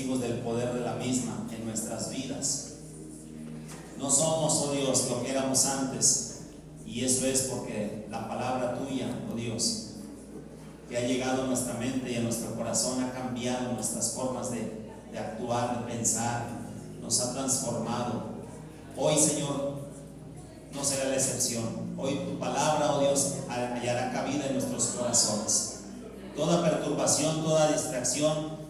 testigos del poder de la misma en nuestras vidas. No somos, oh Dios, lo que éramos antes, y eso es porque la palabra tuya, oh Dios, que ha llegado a nuestra mente y a nuestro corazón, ha cambiado nuestras formas de actuar, de pensar, nos ha transformado. Hoy, Señor, no será la excepción. Hoy tu palabra, oh Dios, hallará cabida en nuestros corazones. Toda perturbación, toda distracción,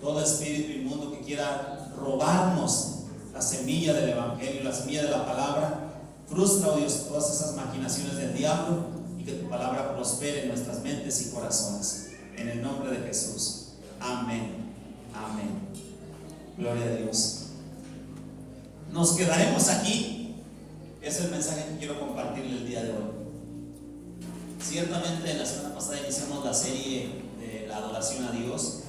todo espíritu inmundo que quiera robarnos la semilla del evangelio, la semilla de la palabra, frustra, oh Dios, todas esas maquinaciones del diablo, y que tu palabra prospere en nuestras mentes y corazones. En el nombre de Jesús. Amén. Amén. Gloria a Dios. Nos quedaremos aquí. Es el mensaje que quiero compartirle el día de hoy. Ciertamente la semana pasada iniciamos la serie de la adoración a Dios,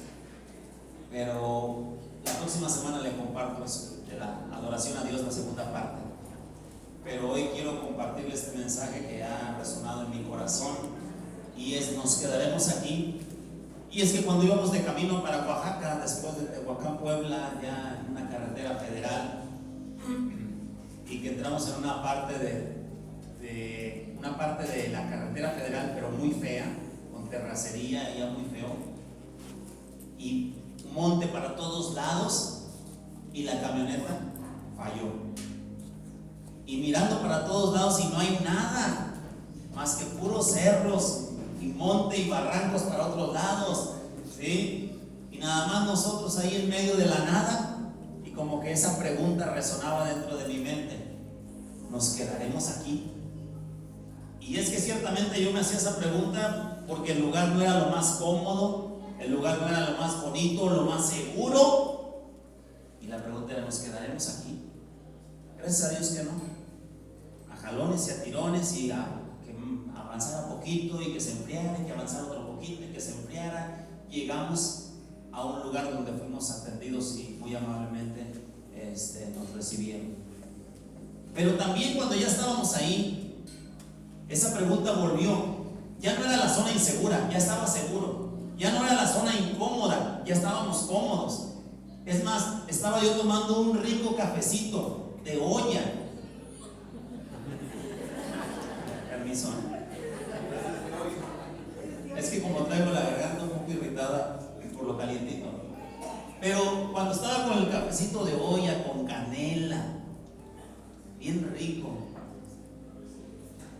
pero la próxima semana le comparto eso, de la adoración a Dios, la segunda parte. Pero hoy quiero compartirle este mensaje que ha resonado en mi corazón, y es: nos quedaremos aquí. Y es que cuando íbamos de camino para Oaxaca, después de Tehuacán, Puebla, ya en una carretera federal, y que entramos en una parte de la carretera federal, pero muy fea, con terracería, ya muy feo, y monte para todos lados, y la camioneta falló. Y mirando para todos lados, y no hay nada más que puros cerros y monte y barrancos para otros lados, ¿sí? Y nada más nosotros ahí en medio de la nada. Y como que esa pregunta resonaba dentro de mi mente: ¿nos quedaremos aquí? Y es que ciertamente yo me hacía esa pregunta porque el lugar no era lo más cómodo, el lugar no era lo más bonito, lo más seguro. Y la pregunta era: ¿nos quedaremos aquí? Gracias a Dios que no. A jalones y a tirones, y a que avanzara poquito y que se enfriara, y que avanzara otro poquito y que se enfriara, llegamos a un lugar donde fuimos atendidos y muy amablemente nos recibieron. Pero también cuando ya estábamos ahí, esa pregunta volvió. Ya no era la zona insegura, ya estaba seguro. Ya no era la zona incómoda, ya estábamos cómodos. Es más, estaba yo tomando un rico cafecito de olla. Permiso. Es que como traigo la garganta un poco irritada por lo calientito. Pero cuando estaba con el cafecito de olla, con canela, bien rico,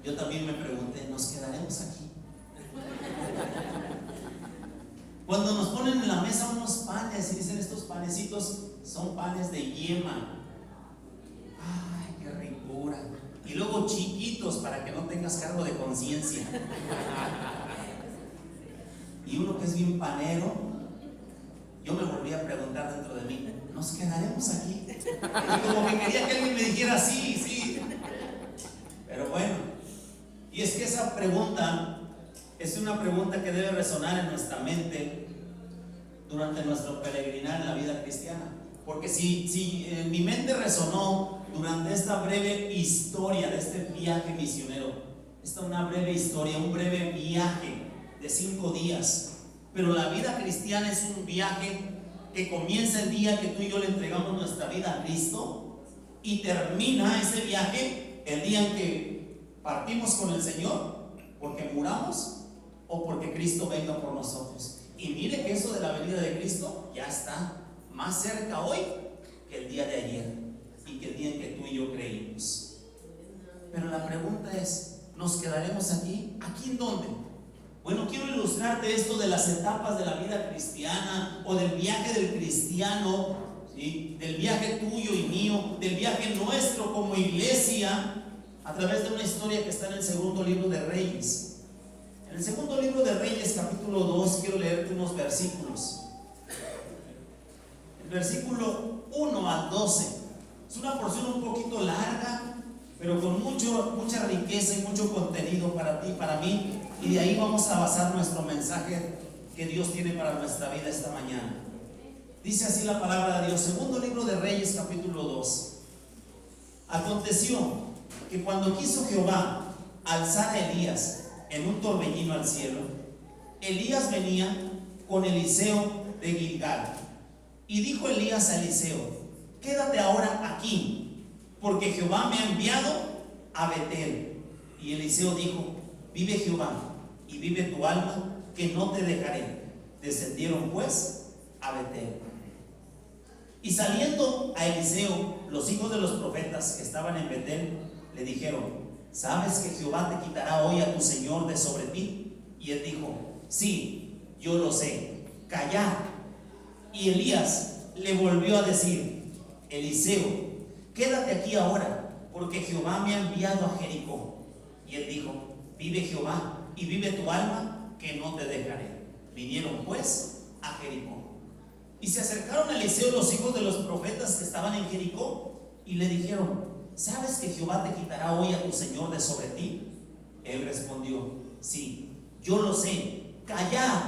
yo también me pregunté: ¿nos quedaremos aquí? Cuando nos ponen en la mesa unos panes y dicen: estos panecitos son panes de yema. ¡Ay, qué ricura! Y luego chiquitos para que no tengas cargo de conciencia. Y uno que es bien panero, yo me volví a preguntar dentro de mí: ¿nos quedaremos aquí? Y como que quería que alguien me dijera sí, sí. Pero bueno. Y es que esa pregunta es una pregunta que debe resonar en nuestra mente durante nuestro peregrinar en la vida cristiana. Porque si en mi mente resonó durante esta breve historia de este viaje misionero, una breve historia, un breve viaje de 5 días, pero la vida cristiana es un viaje que comienza el día que tú y yo le entregamos nuestra vida a Cristo, y termina ese viaje el día en que partimos con el Señor, porque muramos o porque Cristo venga por nosotros. Y mire que eso de la venida de Cristo ya está más cerca hoy que el día de ayer y que el día en que tú y yo creímos. Pero la pregunta es: ¿nos quedaremos aquí? ¿Aquí en dónde? Bueno, quiero ilustrarte esto de las etapas de la vida cristiana, o del viaje del cristiano, ¿sí? Del viaje tuyo y mío, del viaje nuestro como iglesia, a través de una historia que está en el segundo libro de Reyes. En el segundo libro de Reyes, capítulo 2, quiero leerte unos versículos. El versículo 1 al 12 es una porción un poquito larga, pero con mucha riqueza y mucho contenido para ti y para mí. Y de ahí vamos a basar nuestro mensaje que Dios tiene para nuestra vida esta mañana. Dice así la palabra de Dios, segundo libro de Reyes, capítulo 2. Aconteció que cuando quiso Jehová alzar a Elías en un torbellino al cielo, Elías venía con Eliseo de Gilgal, Y dijo Elías a Eliseo: quédate ahora aquí, porque Jehová me ha enviado a Betel. Y Eliseo dijo: vive Jehová y vive tu alma, que no te dejaré. Descendieron pues a Betel. Y saliendo a Eliseo, los hijos de los profetas que estaban en Betel le dijeron: ¿sabes que Jehová te quitará hoy a tu señor de sobre ti? Y él dijo: sí, yo lo sé, callad. Y Elías le volvió a decir: Eliseo, quédate aquí ahora, porque Jehová me ha enviado a Jericó. Y él dijo: vive Jehová y vive tu alma, que no te dejaré. Vinieron pues a Jericó. Y se acercaron a Eliseo los hijos de los profetas que estaban en Jericó y le dijeron: ¿sabes que Jehová te quitará hoy a tu señor de sobre ti? Él respondió: sí, yo lo sé, callad.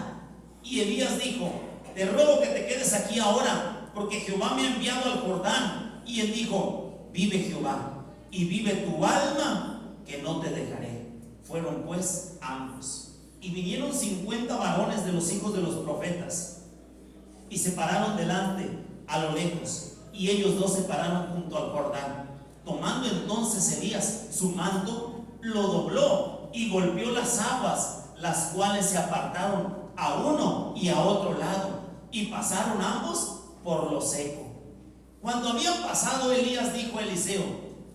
Y Elías dijo: te ruego que te quedes aquí ahora, porque Jehová me ha enviado al Jordán. Y él dijo: vive Jehová y vive tu alma, que no te dejaré. Fueron pues ambos, y vinieron 50 varones de los hijos de los profetas, y se pararon delante a lo lejos, y ellos dos se pararon junto al Jordán. Tomando entonces Elías su manto, lo dobló y golpeó las aguas, las cuales se apartaron a uno y a otro lado, y pasaron ambos por lo seco. Cuando habían pasado, Elías dijo a Eliseo: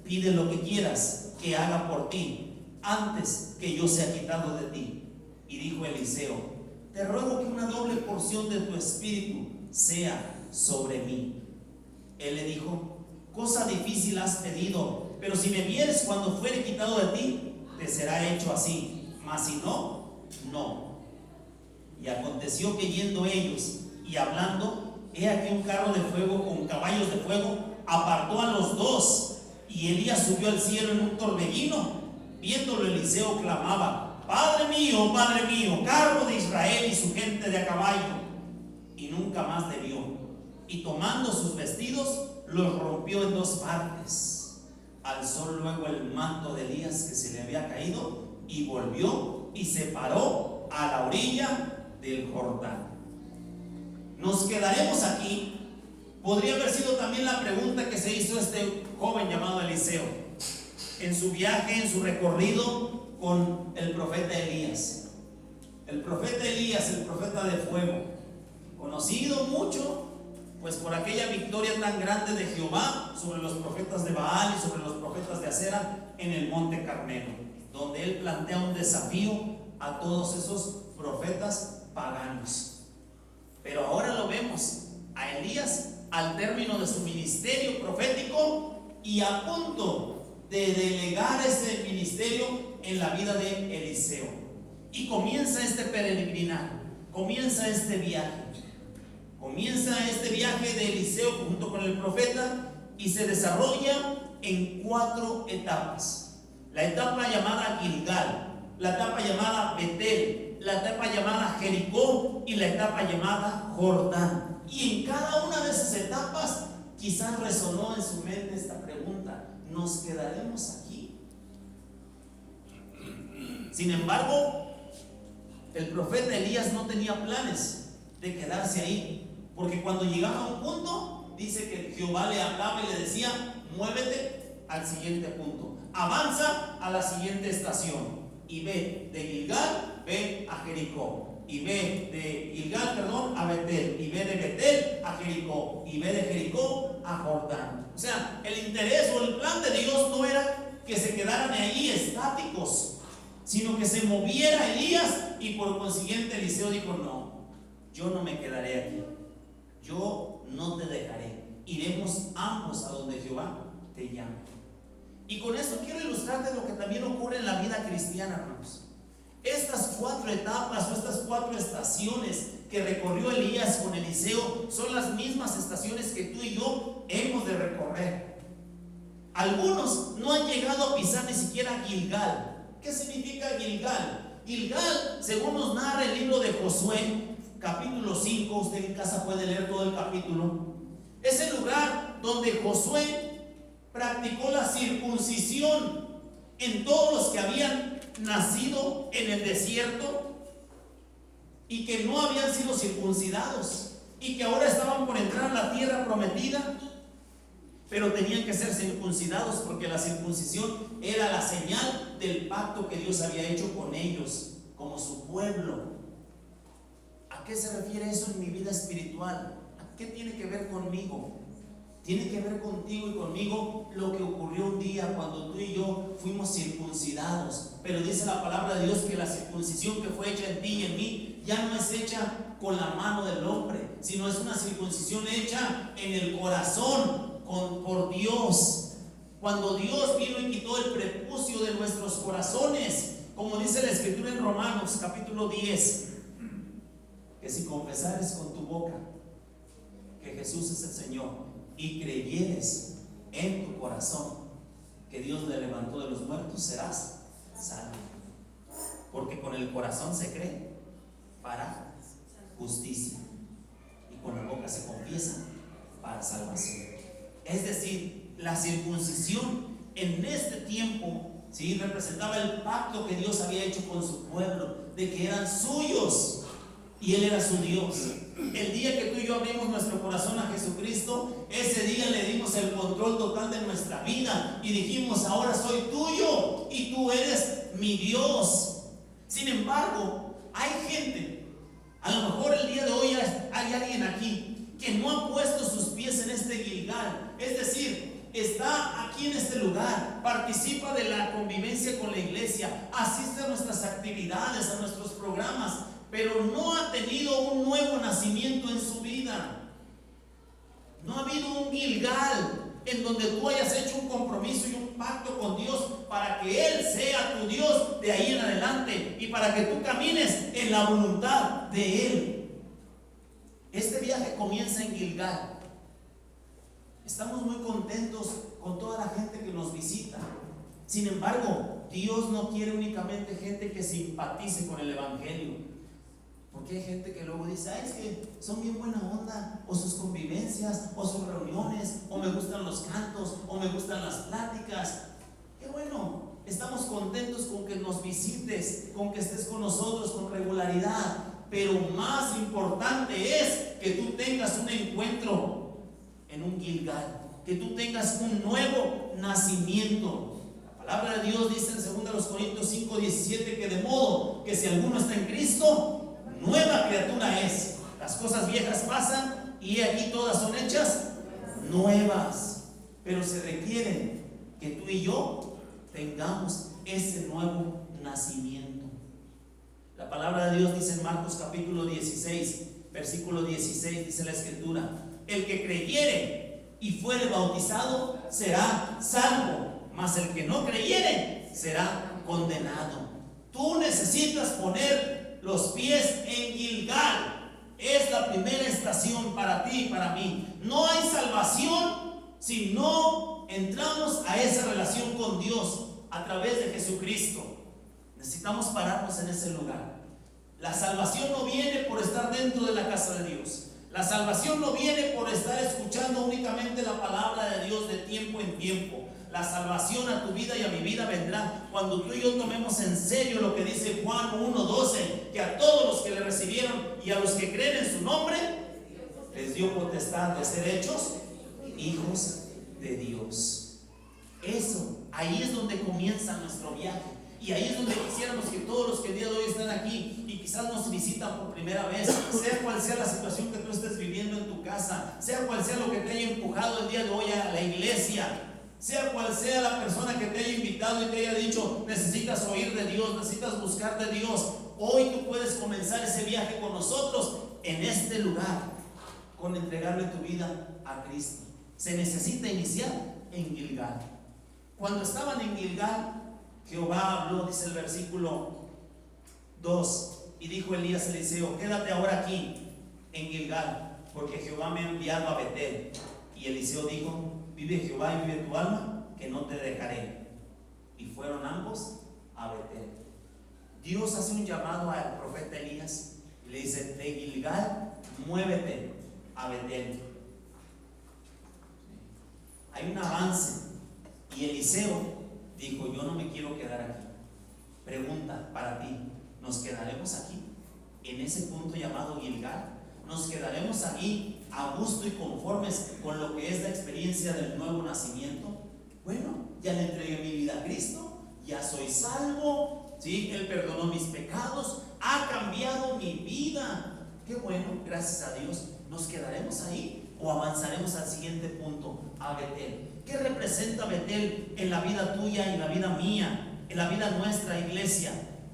pide lo que quieras que haga por ti, antes que yo sea quitado de ti. Y dijo Eliseo: te ruego que una doble porción de tu espíritu sea sobre mí. Él le dijo: cosa difícil has pedido, pero si me vieres cuando fuere quitado de ti, te será hecho así, mas si no, no. Y aconteció que yendo ellos y hablando, he aquí un carro de fuego con caballos de fuego apartó a los dos, y Elías subió al cielo en un torbellino. Viéndolo, Eliseo clamaba: Padre mío, carro de Israel y su gente de a caballo. Y nunca más le vio. Y tomando sus vestidos, los rompió en dos partes. Alzó luego el manto de Elías que se le había caído, y volvió y se paró a la orilla del Jordán. Nos quedaremos aquí. Podría haber sido también la pregunta que se hizo este joven llamado Eliseo en su viaje, en su recorrido con el profeta Elías. El profeta Elías, el profeta de fuego, conocido mucho pues por aquella victoria tan grande de Jehová sobre los profetas de Baal y sobre los profetas de Acera en el monte Carmelo, donde él plantea un desafío a todos esos profetas paganos. Pero ahora lo vemos a Elías al término de su ministerio profético y a punto de delegar ese ministerio en la vida de Eliseo. Y comienza este peregrinar, comienza este viaje. Comienza este viaje de Eliseo junto con el profeta y se desarrolla en 4 etapas. La etapa llamada Gilgal, la etapa llamada Betel, la etapa llamada Jericó y la etapa llamada Jordán. Y en cada una de esas etapas quizás resonó en su mente esta pregunta: ¿nos quedaremos aquí? Sin embargo, el profeta Elías no tenía planes de quedarse ahí, porque cuando llegaba a un punto, dice que Jehová le hablaba y le decía: muévete al siguiente punto, avanza a la siguiente estación, y ve de Gilgal, ve a Jericó, y ve de Gilgal, a Betel, y ve de Betel a Jericó, y ve de Jericó a Jordán. O sea, el interés o el plan de Dios no era que se quedaran ahí estáticos, sino que se moviera Elías, y por consiguiente Eliseo dijo: no, yo no me quedaré aquí, yo no te dejaré, iremos ambos a donde Jehová te llame. Y con esto quiero ilustrarte lo que también ocurre en la vida cristiana, hermanos. Estas 4 etapas o estas 4 estaciones que recorrió Elías con Eliseo son las mismas estaciones que tú y yo hemos de recorrer. Algunos no han llegado a pisar ni siquiera Gilgal. ¿Qué significa Gilgal? Gilgal, según nos narra el libro de Josué, capítulo 5, usted en casa puede leer todo el capítulo, es el lugar donde Josué practicó la circuncisión en todos los que habían nacido en el desierto y que no habían sido circuncidados. y que ahora estaban por entrar a la tierra prometida, pero tenían que ser circuncidados porque la circuncisión era la señal del pacto que Dios había hecho con ellos como su pueblo. ¿A qué se refiere eso en mi vida espiritual? ¿A qué tiene que ver conmigo? Tiene que ver contigo y conmigo lo que ocurrió un día cuando tú y yo fuimos circuncidados. Pero dice la palabra de Dios que la circuncisión que fue hecha en ti y en mí ya no es hecha con la mano del hombre, sino es una circuncisión hecha en el corazón por Dios. Cuando Dios vino y quitó el prepucio de nuestros corazones, como dice la Escritura en Romanos capítulo 10, que si confesares con tu boca que Jesús es el Señor y creyeres en tu corazón que Dios le levantó de los muertos, serás salvo. Porque con el corazón se cree para justicia y con la boca se confiesa para salvación. Es decir, la circuncisión en este tiempo, ¿sí?, representaba el pacto que Dios había hecho con su pueblo, de que eran suyos y Él era su Dios. El día que tú y yo abrimos nuestro corazón a Jesucristo, ese día le dimos el control total de nuestra vida y dijimos: ahora soy tuyo y tú eres mi Dios. Sin embargo, hay gente, a lo mejor el día de hoy hay alguien aquí que no ha puesto sus pies en este Gilgal, es decir, está aquí en este lugar, participa de la convivencia con la iglesia, asiste a nuestras actividades, a nuestros programas, pero no ha tenido un nuevo nacimiento en su vida. No ha habido un Gilgal en donde tú hayas hecho un compromiso y un pacto con Dios para que Él sea tu Dios de ahí en adelante y para que tú camines en la voluntad de Él. Este viaje comienza en Gilgal. Estamos muy contentos con toda la gente que nos visita. Sin embargo, Dios no quiere únicamente gente que simpatice con el Evangelio. Porque hay gente que luego dice: es que son bien buena onda, o sus convivencias, o sus reuniones, o me gustan los cantos, o me gustan las pláticas. Qué bueno, estamos contentos con que nos visites, con que estés con nosotros con regularidad. Pero más importante es que tú tengas un encuentro en un Gilgal, que tú tengas un nuevo nacimiento. La palabra de Dios dice en 2 Corintios 5:17 que de modo que si alguno está en Cristo, nueva criatura es. Las cosas viejas pasan y aquí todas son hechas nuevas. Pero se requiere que tú y yo tengamos ese nuevo nacimiento. La palabra de Dios dice en Marcos capítulo 16, versículo 16, dice la Escritura: el que creyere y fuere bautizado será salvo, mas el que no creyere será condenado. Tú necesitas poner los pies en Gilgal. Es la primera estación para ti y para mí. No hay salvación si no entramos a esa relación con Dios a través de Jesucristo. Necesitamos pararnos en ese lugar. La salvación no viene por estar dentro de la casa de Dios. La salvación no viene por estar escuchando únicamente la palabra de Dios de tiempo en tiempo. La salvación a tu vida y a mi vida vendrá cuando tú y yo tomemos en serio lo que dice Juan 1:12, que a todos los que le recibieron y a los que creen en su nombre les dio potestad de ser hechos hijos de Dios. Eso, ahí es donde comienza nuestro viaje. Y ahí es donde quisiéramos que todos los que el día de hoy están aquí y quizás nos visitan por primera vez, sea cual sea la situación que tú estés viviendo en tu casa, sea cual sea lo que te haya empujado el día de hoy a la iglesia, sea cual sea la persona que te haya invitado y te haya dicho: necesitas oír de Dios, necesitas buscar de Dios, hoy tú puedes comenzar ese viaje con nosotros en este lugar, con entregarle tu vida a Cristo. Se necesita iniciar en Gilgal. Cuando estaban en Gilgal, Jehová habló, dice el versículo 2, y dijo Elías a Eliseo: quédate ahora aquí en Gilgal, porque Jehová me ha enviado a Betel. Y Eliseo dijo: vive Jehová y vive tu alma, que no te dejaré. Y fueron ambos a Betel. Dios hace un llamado al profeta Elías y le dice: de Gilgal, muévete a Betel. Hay un avance. Y Eliseo dijo: yo no me quiero quedar aquí. Pregunta para ti: ¿nos quedaremos aquí, en ese punto llamado Gilgal? nos quedaremos ahí a gusto y conformes con lo que es la experiencia del nuevo nacimiento. Bueno, ya le entregué mi vida a Cristo, ya soy salvo, ¿sí? Él perdonó mis pecados, ha cambiado mi vida. Qué bueno, gracias a Dios. ¿Nos quedaremos ahí o avanzaremos al siguiente punto, a Betel? ¿Qué representa Betel en la vida tuya y en la vida mía, en la vida nuestra, iglesia?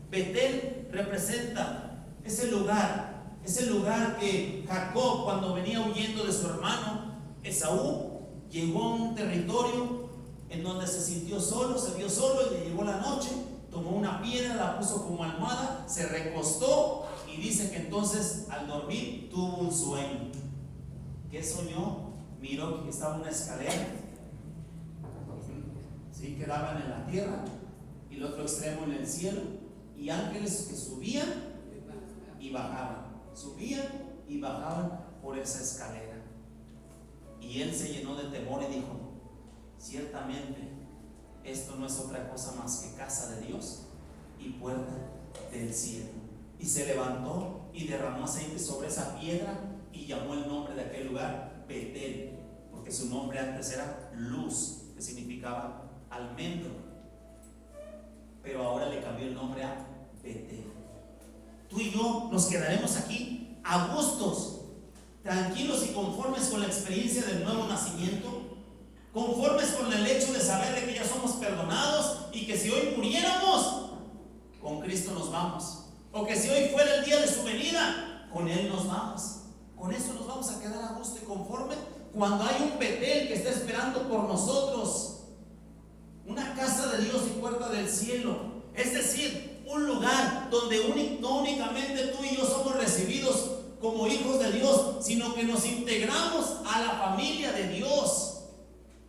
Betel representa ese lugar que Jacob, cuando venía huyendo de su hermano Esaú, llegó a un territorio en donde se sintió solo, se vio solo y le llegó la noche, tomó una piedra, la puso como almohada, se recostó y dice que entonces al dormir tuvo un sueño. ¿Qué soñó? Miró que estaba una escalera, ¿sí? Que daban en la tierra y el otro extremo en el cielo, y ángeles que subían y bajaban, subían y bajaban por esa escalera. Y él se llenó de temor y dijo: ciertamente esto no es otra cosa más que casa de Dios y puerta del cielo. Y se levantó y derramó aceite sobre esa piedra y llamó el nombre de aquel lugar Betel, porque su nombre antes era Luz, que significaba almendro, pero ahora le cambió el nombre a Betel. Tú y yo nos quedaremos aquí a gustos, tranquilos y conformes con la experiencia del nuevo nacimiento, conformes con el hecho de saber de que ya somos perdonados y que si hoy muriéramos, con Cristo nos vamos, o que si hoy fuera el día de su venida, con Él nos vamos. Con eso nos vamos a quedar a gusto y conforme cuando hay un Betel que está esperando por nosotros, una casa de Dios y puerta del cielo, es decir, un lugar donde no únicamente tú y yo somos recibidos como hijos de Dios, sino que nos integramos a la familia de Dios.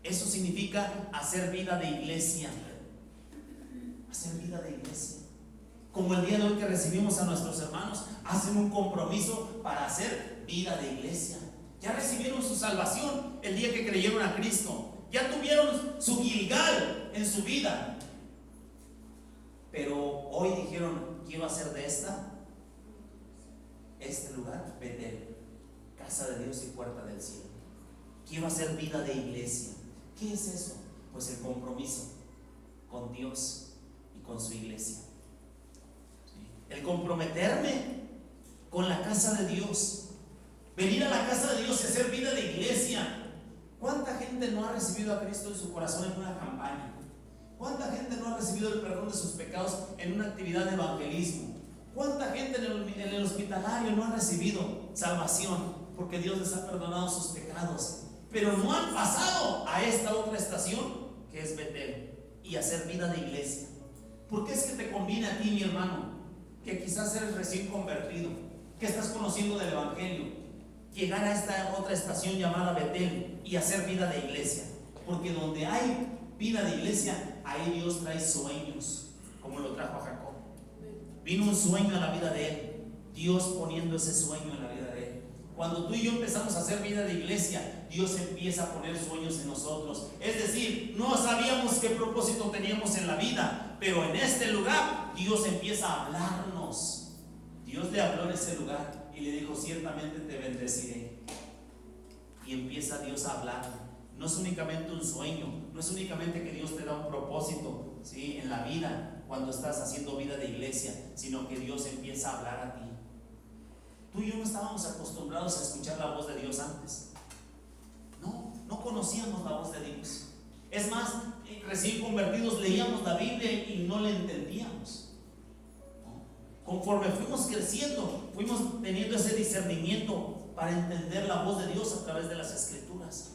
Eso significa hacer vida de iglesia. Hacer vida de iglesia. Como el día de hoy que recibimos a nuestros hermanos, hacen un compromiso para hacer vida de iglesia. Ya recibieron su salvación el día que creyeron a Cristo. Ya tuvieron su Gilgal en su vida. Pero hoy dijeron: quiero hacer de este lugar Betel, casa de Dios y puerta del cielo. Quiero hacer vida de iglesia. ¿Qué es eso? Pues el compromiso con Dios y con su iglesia. ¿Sí? El comprometerme con la casa de Dios, venir a la casa de Dios y hacer vida de iglesia. ¿Cuánta gente no ha recibido a Cristo en su corazón en una campaña? ¿Cuánta gente no ha recibido el perdón de sus pecados en una actividad de evangelismo? ¿Cuánta gente en el hospitalario no ha recibido salvación porque Dios les ha perdonado sus pecados? Pero no han pasado a esta otra estación que es Betel y hacer vida de iglesia. ¿Por qué es que te conviene a ti, mi hermano, que quizás eres recién convertido, que estás conociendo del evangelio, llegar a esta otra estación llamada Betel y hacer vida de iglesia? Porque donde hay vida de iglesia, ahí Dios trae sueños, como lo trajo a Jacob. Vino un sueño a la vida de él, Dios poniendo ese sueño en la vida de él. Cuando tú y yo empezamos a hacer vida de iglesia, Dios empieza a poner sueños en nosotros. Es decir, no sabíamos qué propósito teníamos en la vida, pero en este lugar Dios empieza a hablarnos. Dios le habló en ese lugar y le dijo: ciertamente te bendeciré. Y empieza Dios a hablar. No es únicamente un sueño, no es únicamente que Dios te da un propósito, ¿sí?, en la vida cuando estás haciendo vida de iglesia, sino que Dios empieza a hablar a ti. Tú y yo no estábamos acostumbrados a escuchar la voz de Dios antes. No conocíamos la voz de Dios. Es más, recién convertidos leíamos la Biblia y no la entendíamos. Conforme fuimos creciendo, fuimos teniendo ese discernimiento para entender la voz de Dios a través de las Escrituras.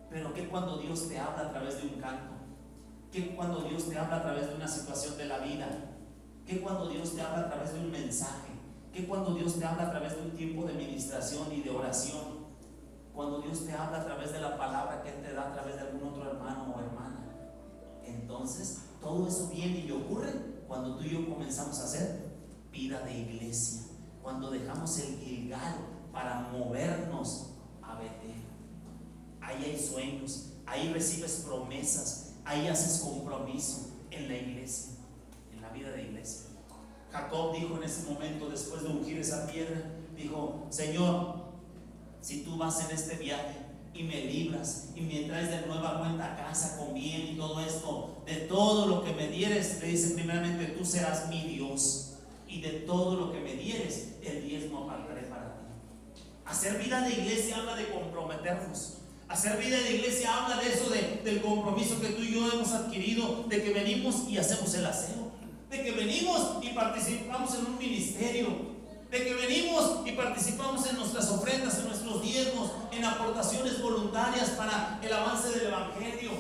Pero ¿qué cuando Dios te habla a través de un canto? ¿Qué cuando Dios te habla a través de una situación de la vida? ¿Qué cuando Dios te habla a través de un mensaje? ¿Qué cuando Dios te habla a través de un tiempo de ministración y de oración? Cuando Dios te habla a través de la palabra que Él te da a través de algún otro hermano o hermana. Entonces, todo eso viene y ocurre cuando tú y yo comenzamos a hacer vida de iglesia. Cuando dejamos el Gilgal para movernos a Betel. Ahí hay sueños, ahí recibes promesas, ahí haces compromiso en la iglesia, en la vida de iglesia. Jacob dijo en ese momento, después de ungir esa piedra, dijo: Señor, si tú vas en este viaje y me libras y me traes de nueva cuenta a casa con bien y todo esto, de todo lo que me dieres, le dice primeramente, tú serás mi Dios, y de todo lo que me dieres, el diezmo apartaré para ti. Hacer vida de iglesia habla de comprometernos. Hacer vida de iglesia habla de eso, del compromiso que tú y yo hemos adquirido, de que venimos y hacemos el aseo, de que venimos y participamos en un ministerio, de que venimos y participamos en nuestras ofrendas, en nuestros diezmos, en aportaciones voluntarias para el avance del evangelio.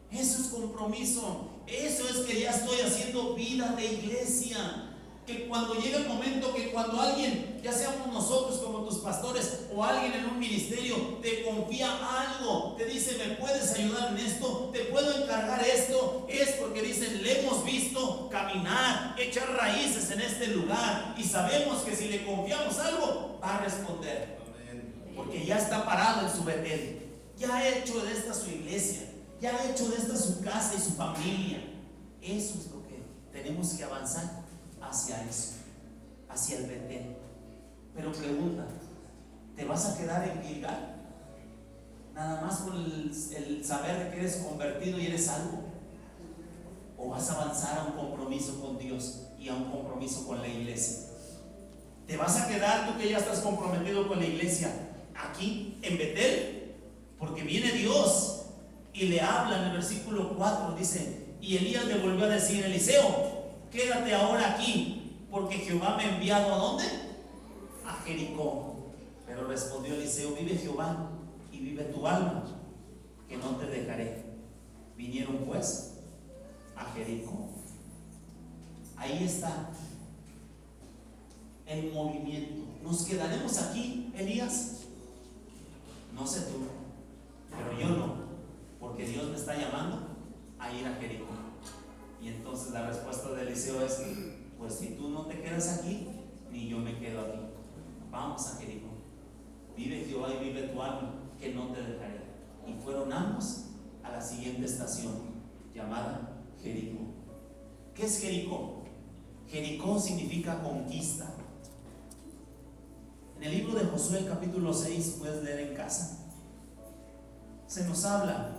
Eso es compromiso. Eso es que ya estoy haciendo vida de iglesia. Que cuando llegue el momento, que cuando alguien, ya seamos nosotros como tus pastores o alguien en un ministerio, te confía algo, te dice: me puedes ayudar en esto, te puedo encargar esto, es porque dicen: le hemos visto caminar, echar raíces en este lugar, y sabemos que si le confiamos algo, va a responder, porque ya está parado en su Betel, ya ha hecho de esta su iglesia, ya ha hecho de esta su casa y su familia. Eso es lo que tenemos que avanzar hacia eso, hacia el Betel. Pero pregunta: ¿te vas a quedar en Gilgal? Nada más con el saber de que eres convertido y eres salvo, ¿o vas a avanzar a un compromiso con Dios y a un compromiso con la iglesia? ¿Te vas a quedar, tú que ya estás comprometido con la iglesia, aquí en Betel? Porque viene Dios y le habla en el versículo 4, dice: y Elías le volvió a decir: Eliseo, quédate ahora aquí, porque Jehová me ha enviado ¿a dónde? A Jericó. Pero respondió Eliseo: vive Jehová y vive tu alma, que no te dejaré. Vinieron pues a Jericó. Ahí está el movimiento. ¿Nos quedaremos aquí, Elías? No sé tú, pero yo no, porque Dios me está llamando a ir a Jericó. Y entonces la respuesta de Eliseo es: pues si tú no te quedas aquí, ni yo me quedo aquí. Vamos a Jericó. Vive Jehová y vive tu alma, que no te dejaré. Y fueron ambos a la siguiente estación, llamada Jericó. ¿Qué es Jericó? Jericó significa conquista. En el libro de Josué, capítulo 6, puedes leer en casa, se nos habla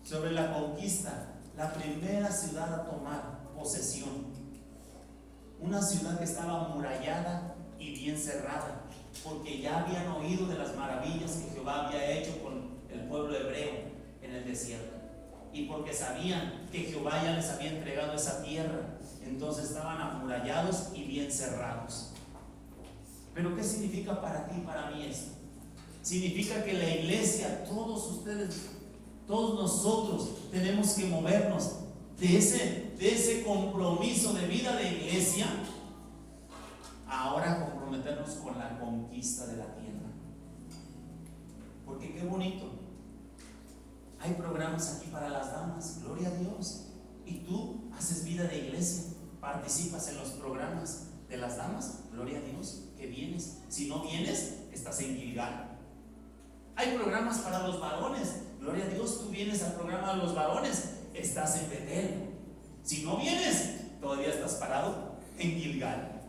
sobre la conquista, la primera ciudad a tomar posesión. Una ciudad que estaba amurallada y bien cerrada, porque ya habían oído de las maravillas que Jehová había hecho con el pueblo hebreo en el desierto, y porque sabían que Jehová ya les había entregado esa tierra. Entonces estaban amurallados y bien cerrados. Pero ¿qué significa para ti y para mí esto? Significa que la iglesia, todos ustedes, todos nosotros tenemos que movernos de ese compromiso de vida de iglesia, ahora comprometernos con la conquista de la tierra. Porque qué bonito, hay programas aquí para las damas, gloria a Dios, y tú haces vida de iglesia, participas en los programas de las damas, gloria a Dios, que vienes. Si no vienes, estás en Gilgal. Hay programas para los varones, gloria a Dios, tú vienes al programa de los varones, estás en Betel. Si no vienes, todavía estás parado en Gilgal.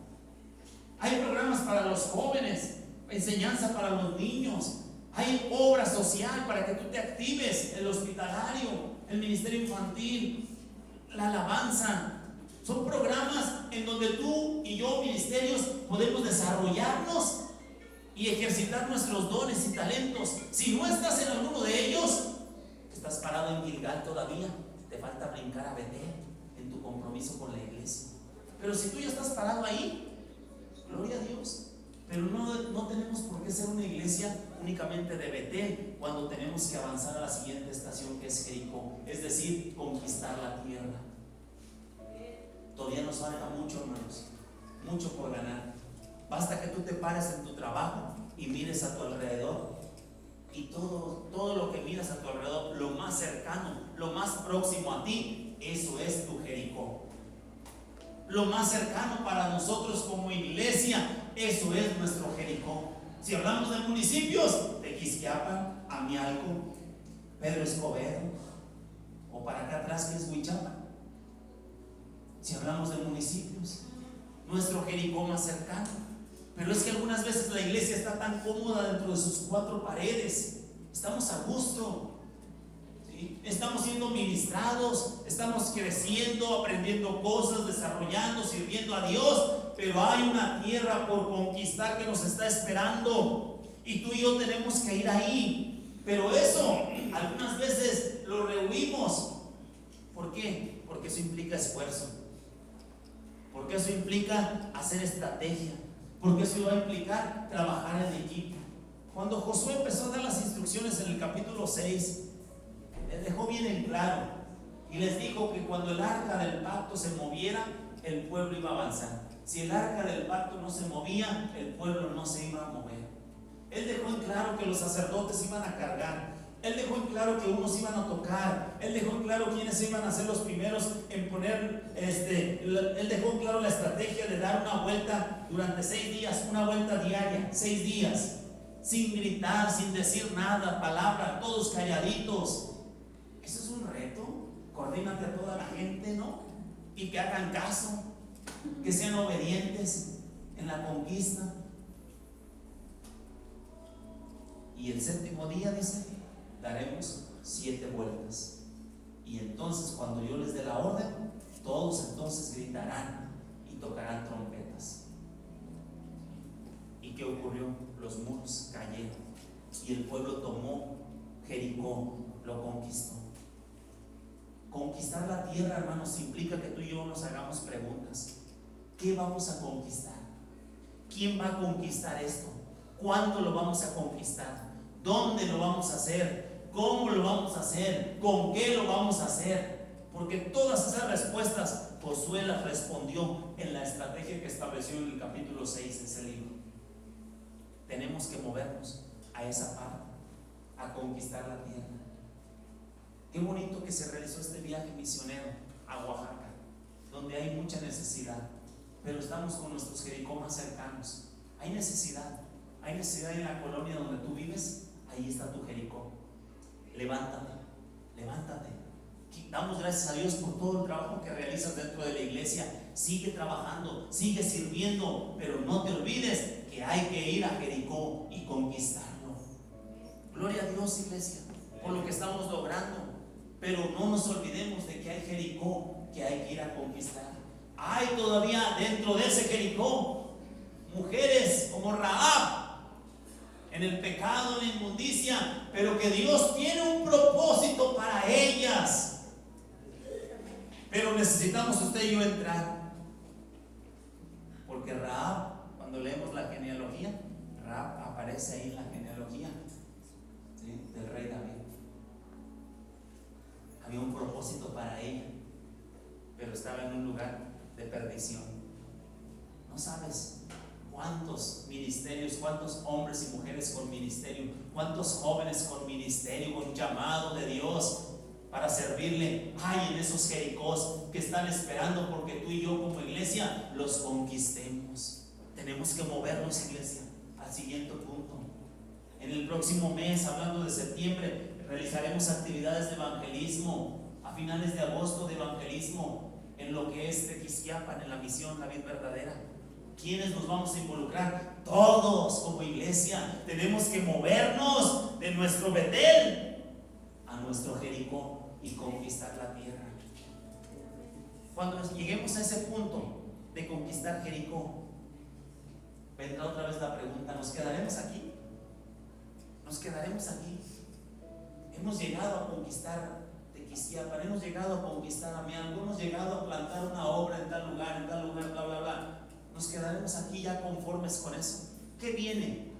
Hay programas para los jóvenes, enseñanza para los niños, hay obra social para que tú te actives, el hospitalario, el ministerio infantil, la alabanza. Son programas en donde tú y yo, ministerios, podemos desarrollarnos y ejercitar nuestros dones y talentos. Si no estás en alguno de ellos, estás parado en Gilgal todavía, te falta brincar a Betel en tu compromiso con la iglesia. Pero si tú ya estás parado ahí, gloria a Dios. Pero no tenemos por qué ser una iglesia únicamente de Betel, cuando tenemos que avanzar a la siguiente estación, que es Jericó, es decir, conquistar la tierra. Todavía nos falta mucho, hermanos, mucho por ganar. Basta que tú te pares en tu trabajo y mires a tu alrededor, y todo lo que miras a tu alrededor, lo más cercano, lo más próximo a ti, eso es tu Jericó. Lo más cercano para nosotros como iglesia, eso es nuestro Jericó. Si hablamos de municipios, Tequisquiapan, Amialco, Pedro Escobedo, o para acá atrás que es Huichapan. Si hablamos de municipios, nuestro Jericó más cercano. Pero es que algunas veces la iglesia está tan cómoda dentro de sus cuatro paredes. Estamos a gusto, ¿sí? Estamos siendo ministrados, estamos creciendo, aprendiendo cosas, desarrollando, sirviendo a Dios. Pero hay una tierra por conquistar que nos está esperando. Y tú y yo tenemos que ir ahí. Pero eso algunas veces lo rehuimos. ¿Por qué? Porque eso implica esfuerzo. Porque eso implica hacer estrategia. Porque eso va a implicar trabajar en equipo. Cuando Josué empezó a dar las instrucciones en el capítulo 6, les dejó bien en claro y les dijo que cuando el arca del pacto se moviera, el pueblo iba a avanzar. Si el arca del pacto no se movía, el pueblo no se iba a mover. Él dejó en claro que los sacerdotes iban a cargar. Él dejó en claro que unos iban a tocar. Él dejó en claro quiénes iban a ser los primeros en poner, él dejó en claro la estrategia de dar una vuelta durante 6 días, una vuelta diaria, 6 días, sin gritar, sin decir nada, palabra, todos calladitos. Eso es un reto. Coordínate a toda la gente, ¿no? Y que hagan caso, que sean obedientes en la conquista. Y el 7º día, dice, daremos 7 vueltas. Y entonces, cuando yo les dé la orden, todos entonces gritarán y tocarán trompetas. ¿Y qué ocurrió? Los muros cayeron y el pueblo tomó Jericó, lo conquistó. Conquistar la tierra, hermanos, implica que tú y yo nos hagamos preguntas. ¿Qué vamos a conquistar? ¿Quién va a conquistar esto? ¿Cuándo lo vamos a conquistar? ¿Dónde lo vamos a hacer? ¿Cómo lo vamos a hacer? ¿Con qué lo vamos a hacer? Porque todas esas respuestas Josué las respondió en la estrategia que estableció en el capítulo 6 de ese libro. Tenemos que movernos a esa parte, a conquistar la tierra. Qué bonito que se realizó este viaje misionero a Oaxaca, donde hay mucha necesidad, pero estamos con nuestros Jericó más cercanos. Hay necesidad en la colonia donde tú vives. Ahí está tu Jericó. Levántate, levántate. Damos gracias a Dios por todo el trabajo que realizas dentro de la iglesia. Sigue trabajando, sigue sirviendo, pero no te olvides que hay que ir a Jericó y conquistarlo. Gloria a Dios, iglesia, por lo que estamos logrando. Pero no nos olvidemos de que hay Jericó que hay que ir a conquistar. Hay todavía dentro de ese Jericó mujeres como Rahab, en el pecado, en la inmundicia, pero que Dios tiene un propósito para ellas. Pero necesitamos usted y yo entrar, porque Rahab, cuando leemos la genealogía, Rahab aparece ahí en la genealogía, ¿sí?, del rey David. Había un propósito para ella, pero estaba en un lugar de perdición. No sabes cuántos ministerios, cuántos hombres y mujeres con ministerio, cuántos jóvenes con ministerio, con llamado de Dios para servirle hay en esos Jericós que están esperando porque tú y yo como iglesia los conquistemos. Tenemos que movernos, iglesia, al siguiente punto. En el próximo mes, hablando de septiembre, realizaremos actividades de evangelismo. A finales de agosto, de evangelismo en lo que es Tequisquiapan, en la misión La Vid Verdadera. ¿Quiénes nos vamos a involucrar? Todos como iglesia. Tenemos que movernos de nuestro Betel a nuestro Jericó y conquistar la tierra. Cuando lleguemos a ese punto de conquistar Jericó, vendrá otra vez la pregunta: ¿nos quedaremos aquí? ¿Nos quedaremos aquí? Hemos llegado a conquistar Tequisquiapan, hemos llegado a conquistar Amiango, hemos llegado a plantar una obra en tal lugar, bla, bla, bla. ¿Nos quedaremos aquí ya conformes con eso? ¿Qué viene?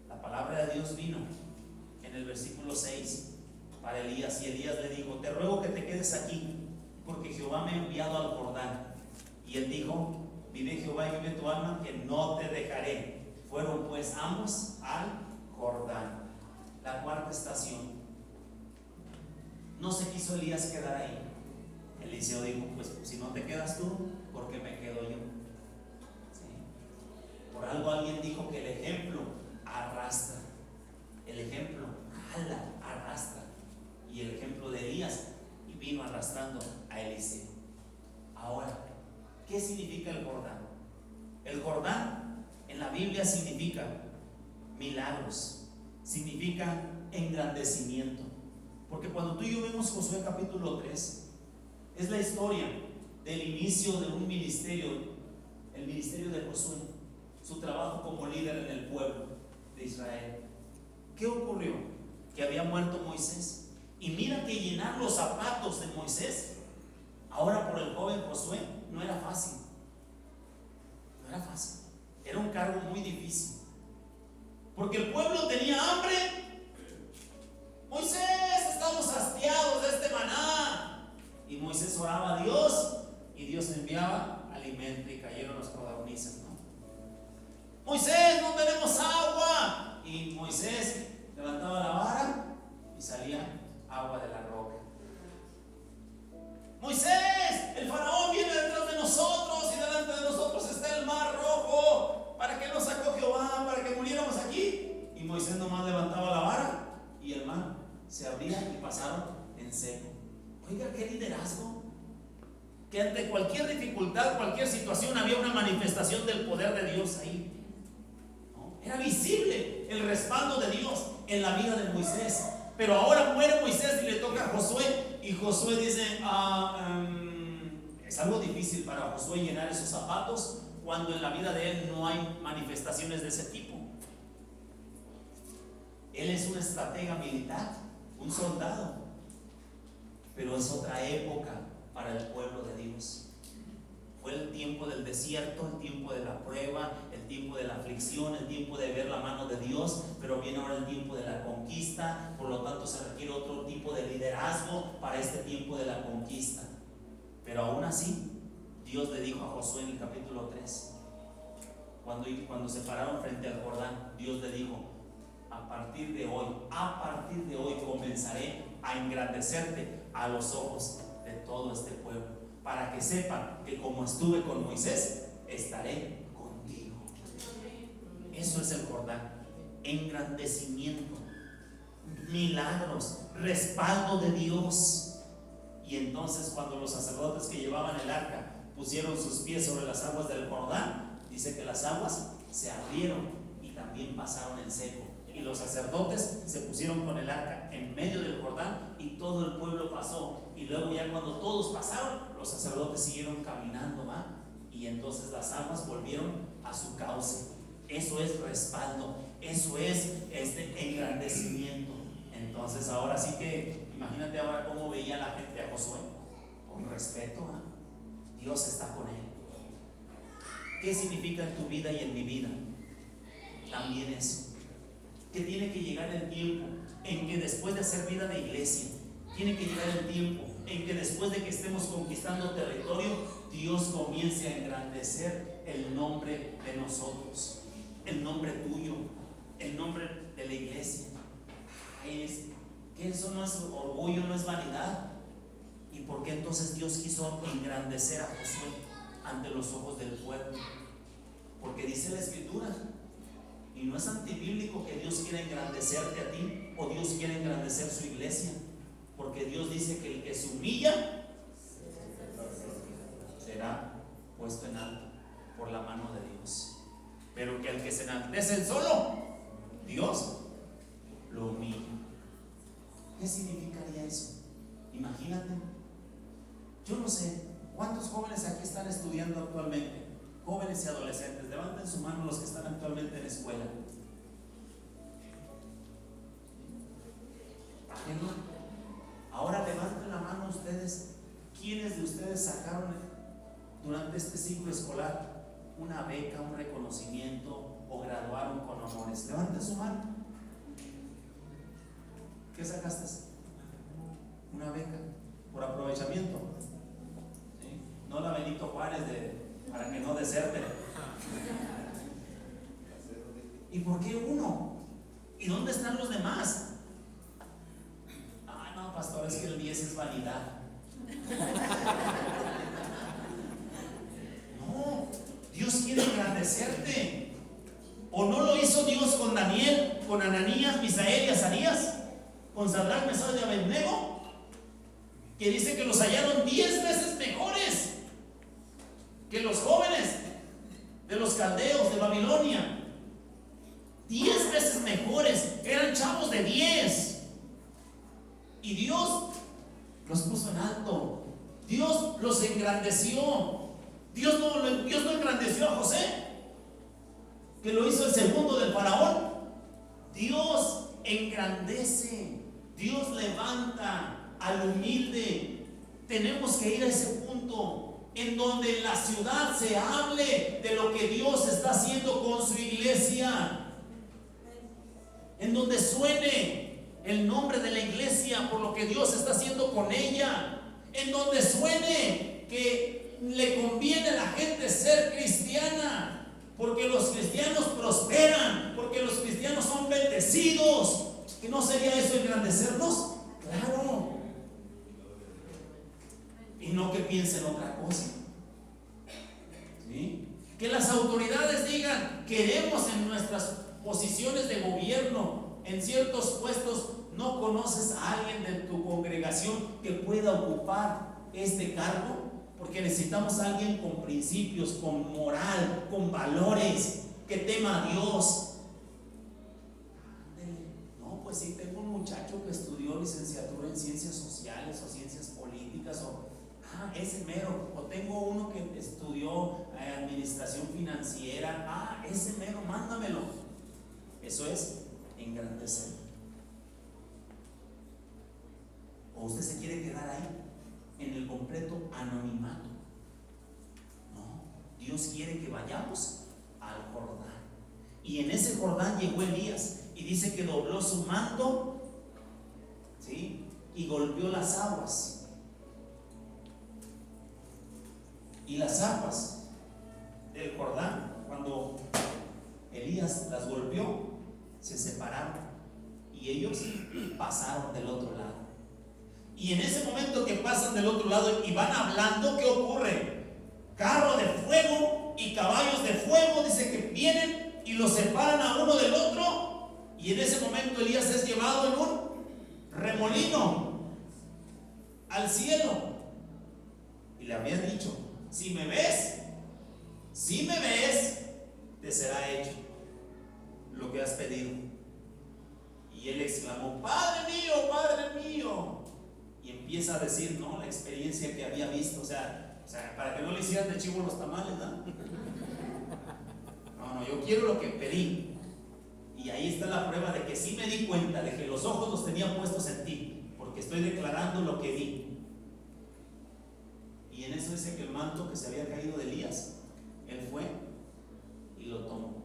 La palabra de Dios vino en el versículo 6 para Elías, y Elías le dijo: te ruego que te quedes aquí, porque Jehová me ha enviado al Jordán. Y él dijo: vive Jehová y vive tu alma, que no te dejaré. Fueron pues ambos al Jordán. La cuarta estación. No se quiso Elías quedar ahí. Eliseo dijo: pues si no te quedas tú, ¿por qué me quedo yo? Por algo alguien dijo que el ejemplo arrastra. El ejemplo jala, arrastra. Y el ejemplo de Elías vino arrastrando a Eliseo. Ahora, ¿qué significa el Jordán? El Jordán en la Biblia significa milagros, significa engrandecimiento. Porque cuando tú y yo vemos Josué capítulo 3, es la historia del inicio de un ministerio, el ministerio de Josué, su trabajo como líder en el pueblo de Israel. ¿Qué ocurrió? Que había muerto Moisés. Y mira que llenar los zapatos de Moisés, ahora por el joven Josué, no era fácil. No era fácil. Era un cargo muy difícil. Porque el pueblo tenía hambre. Moisés, estamos hastiados de este maná. Y Moisés oraba a Dios y Dios enviaba alimento y cayeron los codornices, ¿no? Moisés, no tenemos agua. Y Moisés levantaba la vara y salía agua de la roca. Moisés, el faraón viene detrás de nosotros y delante de nosotros está el mar rojo. ¿Para qué nos sacó Jehová? ¿Para que muriéramos aquí? Y Moisés nomás levantaba la vara y el mar se abría y pasaron en seco. Oiga, qué liderazgo. Que ante cualquier dificultad, cualquier situación, había una manifestación del poder de Dios ahí. ¿No? Era visible el respaldo de Dios en la vida de Moisés. Pero ahora muere Moisés y le toca a Josué. Y Josué dice, es algo difícil para Josué llenar esos zapatos cuando en la vida de él no hay manifestaciones de ese tipo. Él es un estratega militar, un soldado, pero es otra época para el pueblo de Dios. Fue el tiempo del desierto, el tiempo de la prueba, el tiempo de la aflicción, el tiempo de ver la mano de Dios, pero viene ahora el tiempo de la conquista. Por lo tanto se requiere otro tipo de liderazgo para este tiempo de la conquista. Pero aún así, Dios le dijo a Josué en el capítulo 3, cuando se pararon frente al Jordán, Dios le dijo: a partir de hoy comenzaré a engrandecerte a los ojos de todo este pueblo, para que sepan que como estuve con Moisés, estaré contigo. Eso es el Jordán: engrandecimiento, milagros, respaldo de Dios. Y entonces cuando los sacerdotes que llevaban el arca pusieron sus pies sobre las aguas del Jordán, dice que las aguas se abrieron y también pasaron en seco. Y los sacerdotes se pusieron con el arca en medio del Jordán y todo el pueblo pasó. Y luego ya cuando todos pasaron, los sacerdotes siguieron caminando, ¿va? Y entonces las aguas volvieron a su cauce. Eso es respaldo, eso es engrandecimiento. Entonces ahora sí que imagínate ahora cómo veía la gente a Josué, con respeto, ¿va? Dios está con él. ¿Qué significa en tu vida y en mi vida? También eso, que tiene que llegar el tiempo en que después de hacer vida de iglesia, tiene que llegar el tiempo en que después de que estemos conquistando territorio, Dios comience a engrandecer el nombre de nosotros, el nombre tuyo, el nombre de la iglesia. Que eso no es orgullo, no es vanidad. ¿Y por qué entonces Dios quiso engrandecer a Josué ante los ojos del pueblo? Porque dice la Escritura, y no es antibíblico, que Dios quiera engrandecerte a ti o Dios quiere engrandecer su iglesia. Porque Dios dice que el que se humilla será puesto en alto por la mano de Dios, pero que al que se enaltece el solo, Dios lo humilla. ¿Qué significaría eso? Imagínate. Yo no sé cuántos jóvenes aquí están estudiando actualmente, jóvenes y adolescentes. Levanten su mano los que están actualmente en escuela. Ahora levanten la mano ustedes. ¿Quiénes de ustedes sacaron durante este ciclo escolar una beca, un reconocimiento o graduaron con honores? Levanten su mano. ¿Qué sacaste? Una beca por aprovechamiento. ¿Sí? No la Benito Juárez para que no deserte. ¿Y por qué uno? ¿Y dónde están los demás? Ah, no, pastor, es que el 10 es vanidad. No, Dios quiere engrandecerte. ¿O no lo hizo Dios con Daniel, con Ananías, Misael y Azarías? Con Sadrach, Mesach y Abednego, que dice que los hallaron 10 veces mejores que los jóvenes de los caldeos de Babilonia. 10 veces mejores, eran chavos de 10. Y Dios los puso en alto. Dios los engrandeció. Dios no engrandeció a José, que lo hizo el segundo del faraón. Dios engrandece, Dios levanta al humilde. Tenemos que ir a ese punto en donde en la ciudad se hable de lo que Dios está haciendo con su iglesia, en donde suene el nombre de la iglesia por lo que Dios está haciendo con ella, en donde suene que le conviene a la gente ser cristiana, porque los cristianos prosperan, porque los cristianos son bendecidos. ¿Que no sería eso engrandecernos? Claro. Y no que piensen otra cosa. ¿Sí? Que las autoridades digan: queremos en nuestras posiciones de gobierno, en ciertos puestos. ¿No conoces a alguien de tu congregación que pueda ocupar este cargo? Porque necesitamos a alguien con principios, con moral, con valores, que tema a Dios. No, pues sí, tengo un muchacho que estudió licenciatura en ciencias sociales o ciencias políticas, ese mero. O tengo uno que estudió administración financiera, ese mero, mándamelo. Eso es engrandecer. ¿O usted se quiere quedar ahí en el completo anonimato? No, Dios quiere que vayamos al Jordán. Y en ese Jordán llegó Elías, y dice que dobló su manto, ¿sí? Y golpeó las aguas. Y las aguas del Jordán, cuando Elías las golpeó, se separaron y ellos pasaron del otro lado. Y en ese momento que pasan del otro lado y van hablando, ¿qué ocurre? Carro de fuego y caballos de fuego, dice que vienen y los separan a uno del otro. Y en ese momento Elías es llevado en un remolino al cielo. Y le habían dicho: si me ves, te será hecho lo que has pedido. Y él exclamó: Padre mío. Y empieza a decir, ¿no?, la experiencia que había visto. O sea, para que no le hicieran de chivo los tamales, ¿no? No, yo quiero lo que pedí. Y ahí está la prueba de que sí me di cuenta de que los ojos los tenía puestos en ti, porque estoy declarando lo que vi. Y en eso dice que el manto que se había caído de Elías, él fue y lo tomó.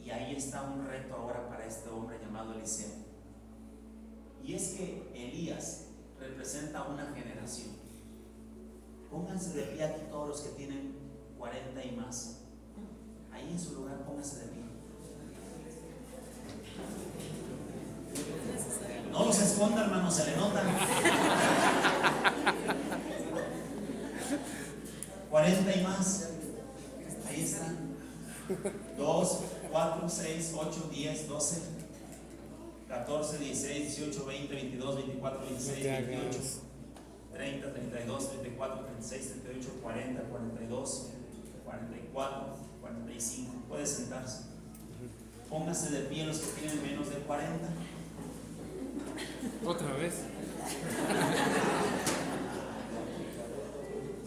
Y ahí está un reto ahora para este hombre llamado Eliseo. Y es que Elías representa una generación. Pónganse de pie aquí todos los que tienen 40 y más. Ahí en su lugar, pónganse de pie. No los esconda, hermano, se le notan. 40 y más. Ahí están. 2, 4, 6, 8, 10, 12, 14, 16, 18, 20, 22, 24, 26, 28, 30, 32, 34, 36, 38, 40, 42, 44, 45. Puede sentarse. Póngase de pie los que tienen menos de 40. Otra vez.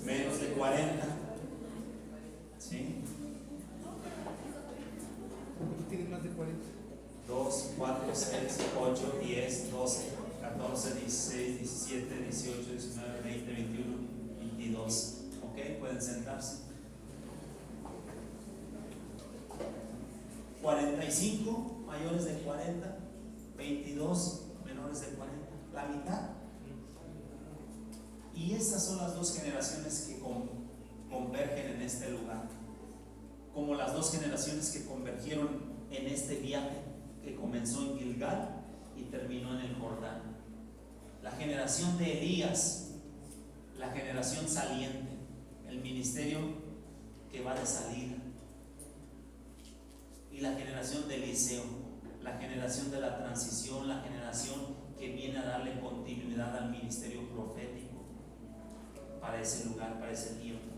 Menos de 40. ¿Sí? ¿Tienen más de 40? 2, 4, 6, 8, 10, 12, 14, 16, 17, 18, 19, 20, 21, 22. ¿Ok? Pueden sentarse. 45 mayores de 40, 22 menores de 40, la mitad. Y esas son las dos generaciones que convergen en este lugar, como las dos generaciones que convergieron en este viaje que comenzó en Gilgal y terminó en el Jordán. La generación de Elías, la generación saliente, el ministerio que va de salida, y la generación de Eliseo, la generación de la transición, la generación que viene a darle continuidad al ministerio profético para ese lugar, para ese tiempo.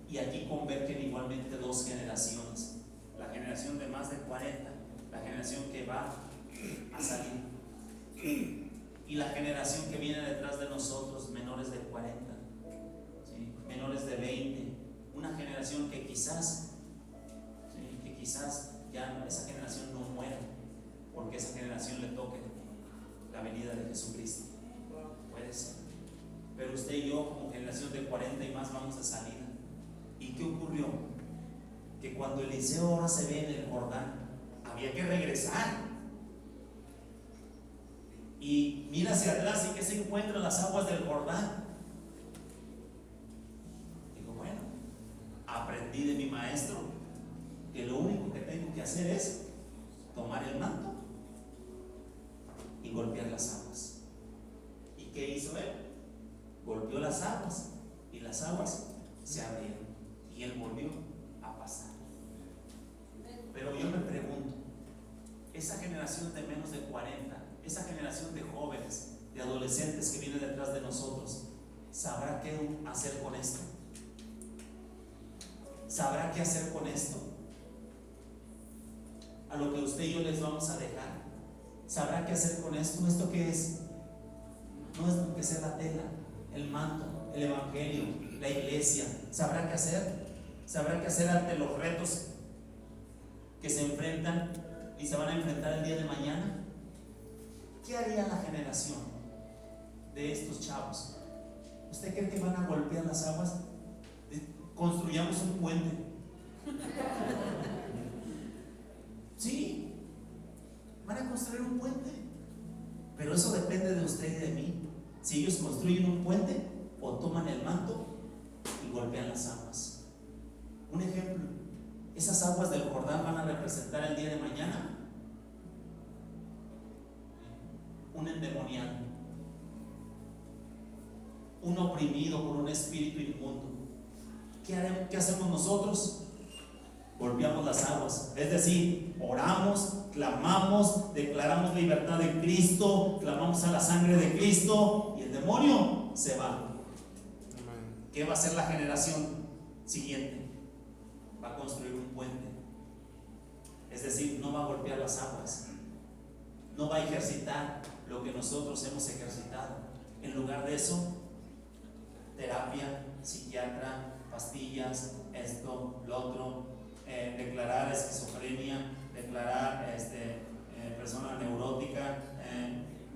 Y aquí convergen igualmente dos generaciones: la generación de más de 40, la generación que va a salir, y la generación que viene detrás de nosotros, menores de 40, ¿sí? Menores de 20, una generación que quizás, ¿sí? Que quizás ya esa generación no muera, porque esa generación le toque la venida de Jesucristo. Puede ser. Pero usted y yo, como generación de 40 y más, vamos de salida. ¿Y qué ocurrió? Que cuando Eliseo ahora se ve en el Jordán, había que regresar. Y mira hacia atrás, y que se encuentran las aguas del Jordán. Digo, bueno, aprendí de mi maestro que lo único que tengo que hacer es tomar el manto y golpear las aguas. ¿Y qué hizo él? Golpeó las aguas, y las aguas se abrieron, y él volvió a pasar. Pero yo me pregunto, esa generación de menos de 40, esa generación de jóvenes, de adolescentes que viene detrás de nosotros, ¿sabrá qué hacer con esto? ¿Sabrá qué hacer con esto? A lo que usted y yo les vamos a dejar, ¿sabrá qué hacer con esto? ¿Esto qué es? No es lo que sea la tela, el manto, el evangelio, la iglesia. ¿Sabrá qué hacer? ¿Sabrá qué hacer ante los retos que se enfrentan y se van a enfrentar el día de mañana? ¿Qué haría la generación de estos chavos? ¿Usted cree que van a golpear las aguas? Construyamos un puente. Sí, van a construir un puente, pero eso depende de usted y de mí. Si ellos construyen un puente o toman el manto y golpean las aguas. Un ejemplo: esas aguas del Jordán van a representar el día de mañana un endemoniado, un oprimido por un espíritu inmundo. ¿Qué hacemos nosotros? Golpeamos las aguas, es decir, oramos, clamamos, declaramos libertad de Cristo, clamamos a la sangre de Cristo, y el demonio se va. ¿Qué va a hacer la generación siguiente? Va a construir un puente, es decir, no va a golpear las aguas, no va a ejercitar lo que nosotros hemos ejercitado. En lugar de eso, terapia, psiquiatra, pastillas, esto, lo otro, declarar esquizofrenia, declarar persona neurótica.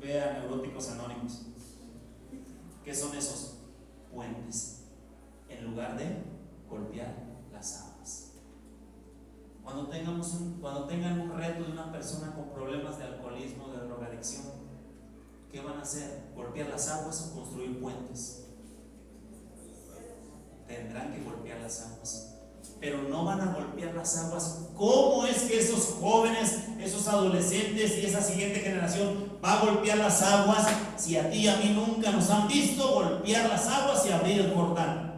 Vea Neuróticos Anónimos. ¿Qué son esos puentes? En lugar de golpear las aguas. Cuando tengan un reto de una persona con problemas de alcoholismo, de drogadicción, ¿qué van a hacer? ¿Golpear las aguas o construir puentes? Tendrán que golpear las aguas, pero no van a golpear las aguas. ¿Cómo es que esos jóvenes, esos adolescentes y esa siguiente generación va a golpear las aguas si a ti y a mí nunca nos han visto golpear las aguas y abrir el Jordán?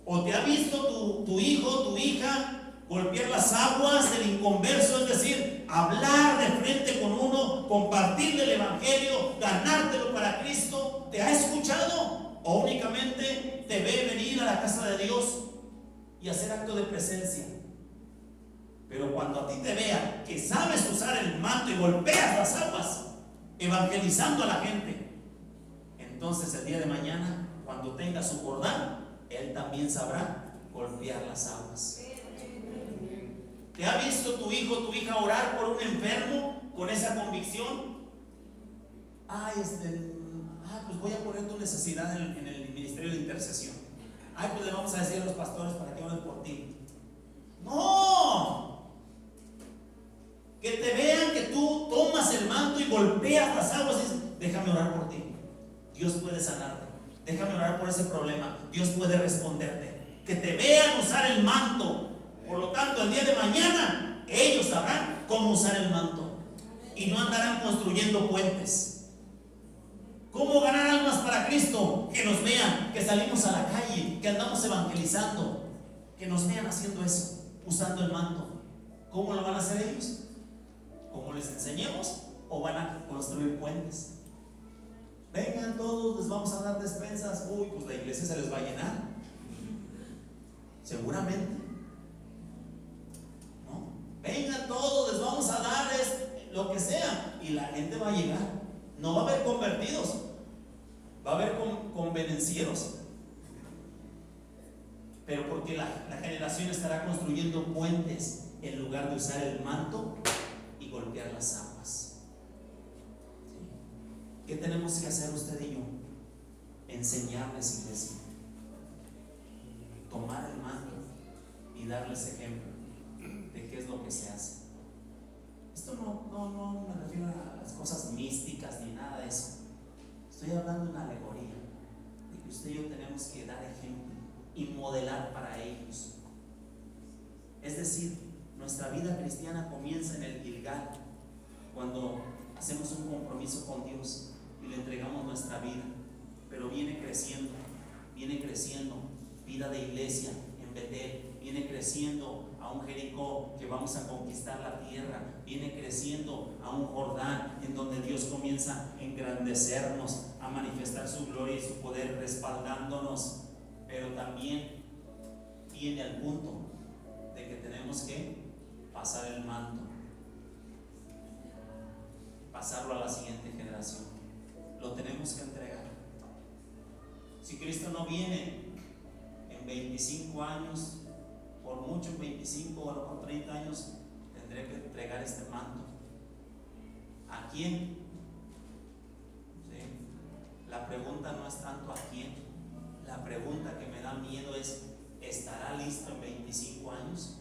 ¿O te ha visto tu hijo, tu hija golpear las aguas del inconverso? Es decir, hablar de frente con uno, compartirle el evangelio, ganártelo para Cristo. ¿Te ha escuchado? ¿O únicamente te ve venir a la casa de Dios y hacer acto de presencia? Pero cuando a ti te vean que sabes usar el manto y golpeas las aguas evangelizando a la gente, entonces el día de mañana, cuando tenga su Jordán, él también sabrá golpear las aguas. ¿Te ha visto tu hijo, tu hija orar por un enfermo con esa convicción? Pues voy a poner tu necesidad en el ministerio de intercesión. Pues le vamos a decir a los pastores para que oren por ti. No, que te vean que tú tomas el manto y golpeas las aguas y dices: déjame orar por ti, Dios puede sanarte, déjame orar por ese problema, Dios puede responderte. Que te vean usar el manto. Por lo tanto, el día de mañana ellos sabrán cómo usar el manto y no andarán construyendo puentes. ¿Cómo ganar almas para Cristo? Que nos vean, que salimos a la calle, que andamos evangelizando, que nos vean haciendo eso, usando el manto. ¿Cómo lo van a hacer ellos? ¿Cómo les enseñemos? ¿O van a construir puentes? Vengan todos, les vamos a dar despensas. Uy, pues la iglesia se les va a llenar. Seguramente. ¿No? Vengan todos, les vamos a darles lo que sea. Y la gente va a llegar. No va a haber convertidos. Va a haber convenencieros. Pero porque la generación estará construyendo puentes en lugar de usar el manto y golpear las aguas. ¿Sí? ¿Qué tenemos que hacer usted y yo? Enseñarles, iglesia. Tomar el manto y darles ejemplo de qué es lo que se hace. Esto no me refiero a las cosas místicas ni nada de eso. Estoy hablando de una alegoría, de que usted y yo tenemos que dar ejemplo y modelar para ellos. Es decir, nuestra vida cristiana comienza en el Gilgal, cuando hacemos un compromiso con Dios y le entregamos nuestra vida, pero viene creciendo, vida de iglesia en Betel, viene creciendo a un Jericó que vamos a conquistar la tierra, viene creciendo a un Jordán en donde Dios comienza a engrandecernos, a manifestar su gloria y su poder respaldándonos, pero también viene al punto de que tenemos que pasar el manto, pasarlo a la siguiente generación, lo tenemos que entregar. Si Cristo no viene en 25 años, por mucho en 25 o por 30 años, tendré que entregar este manto. ¿A quién? ¿Sí? La pregunta no es tanto a quién, la pregunta que me da miedo es: ¿estará listo en 25 años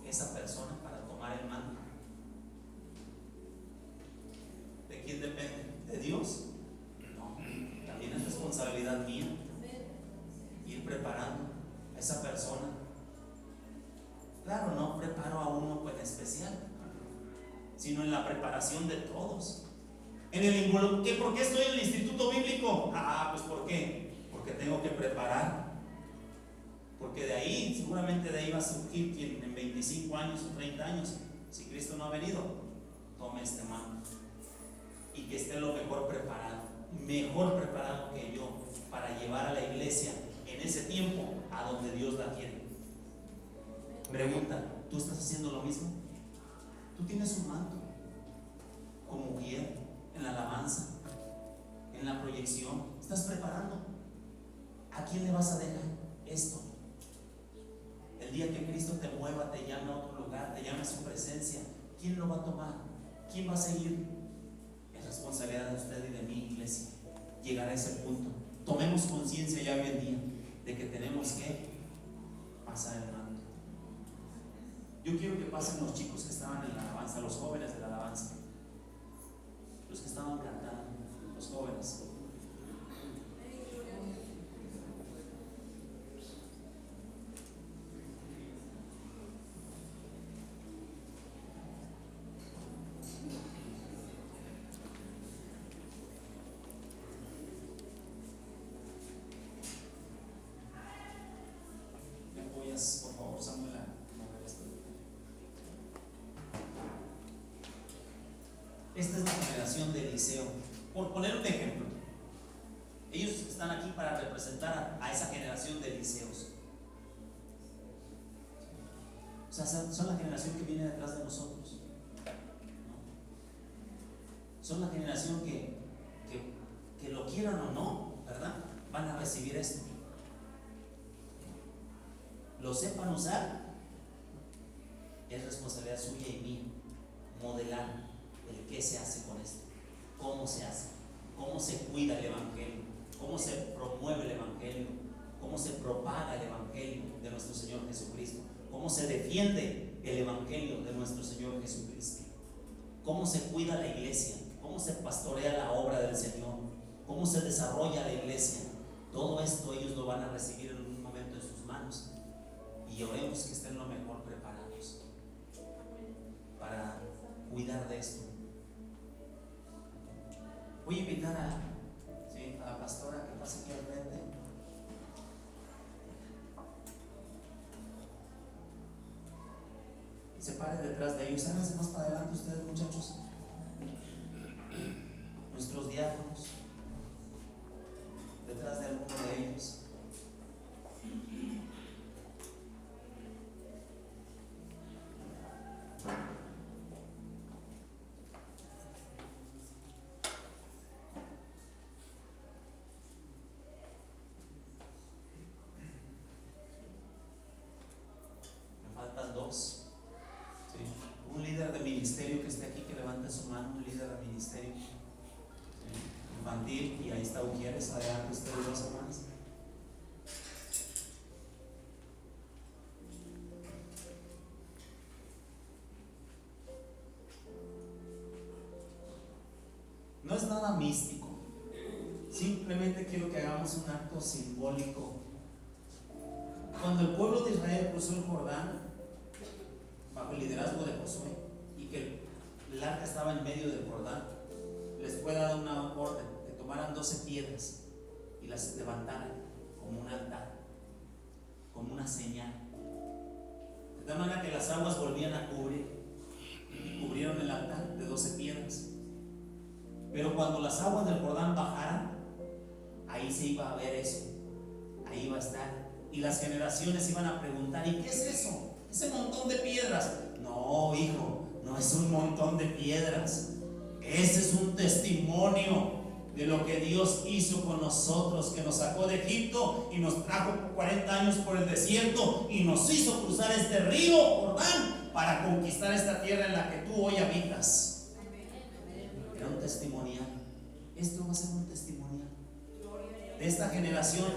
esa persona para tomar el manto? ¿De quién depende? ¿De Dios? No, también es responsabilidad mía ir preparando a esa persona. Claro, no preparo a uno en especial, sino en la preparación de todos. ¿Por qué estoy en el instituto bíblico? Pues ¿por qué? Porque tengo que preparar. Porque de ahí, seguramente de ahí va a surgir quien en 25 años o 30 años, si Cristo no ha venido, tome este manto y que esté lo mejor preparado que yo, para llevar a la iglesia en ese tiempo a donde Dios la quiere. Pregunta: ¿tú estás haciendo lo mismo? ¿Tú tienes un manto como mujer en la alabanza, en la proyección? ¿Estás preparando? ¿A quién le vas a dejar esto? El día que Cristo te mueva, te llame a otro lugar, te llame a su presencia, ¿quién lo va a tomar? ¿Quién va a seguir? Es responsabilidad de usted y de mi iglesia llegar a ese punto. Tomemos conciencia ya hoy en día de que tenemos que pasar el manto. Yo quiero que pasen los chicos que estaban en la alabanza, los jóvenes de la alabanza, los que estaban cantando, los jóvenes. ¿Me apoyas, por favor, Samuel, a mover esto? Esta es la generación de Eliseo. Por poner un ejemplo, ellos están aquí para representar a esa generación de Eliseos. O sea, son la generación que viene detrás de nosotros, ¿no? Son la generación que lo quieran o no, ¿verdad? Van a recibir esto. Lo sepan usar, es responsabilidad suya y mía modelar el qué se hace con esto, cómo se hace, cómo se cuida el evangelio, cómo se promueve el evangelio, cómo se propaga el evangelio de nuestro Señor Jesucristo, cómo se defiende el evangelio de nuestro Señor Jesucristo, cómo se cuida la iglesia, cómo se pastorea la obra del Señor, cómo se desarrolla la iglesia. Todo esto ellos lo van a recibir en un momento en sus manos, y oremos que estén lo mejor preparados para cuidar de esto. Voy a invitar a la pastora que pase aquí al frente. Y se pare detrás de ellos. Háganse más para adelante ustedes, muchachos. Nuestros diáconos. místico. Simplemente quiero que hagamos un acto simbólico. Cuando el pueblo de Israel cruzó el Jordán bajo el liderazgo de Josué y que el arca estaba en medio del Jordán, les fue dada una orden que tomaran 12 piedras y las levantaran como un altar, como una señal, de tal manera que las aguas volvían a cubrir y cubrieron el altar de 12 piedras. Pero cuando las aguas del Jordán bajaran, ahí se iba a ver eso, ahí iba a estar, y las generaciones iban a preguntar: ¿y qué es eso? Ese montón de piedras. No, hijo, no es un montón de piedras, ese es un testimonio de lo que Dios hizo con nosotros, que nos sacó de Egipto y nos trajo por 40 años por el desierto y nos hizo cruzar este río Jordán para conquistar esta tierra en la que tú hoy habitas. Era un testimonial. Esto va a ser un testimonial de esta generación,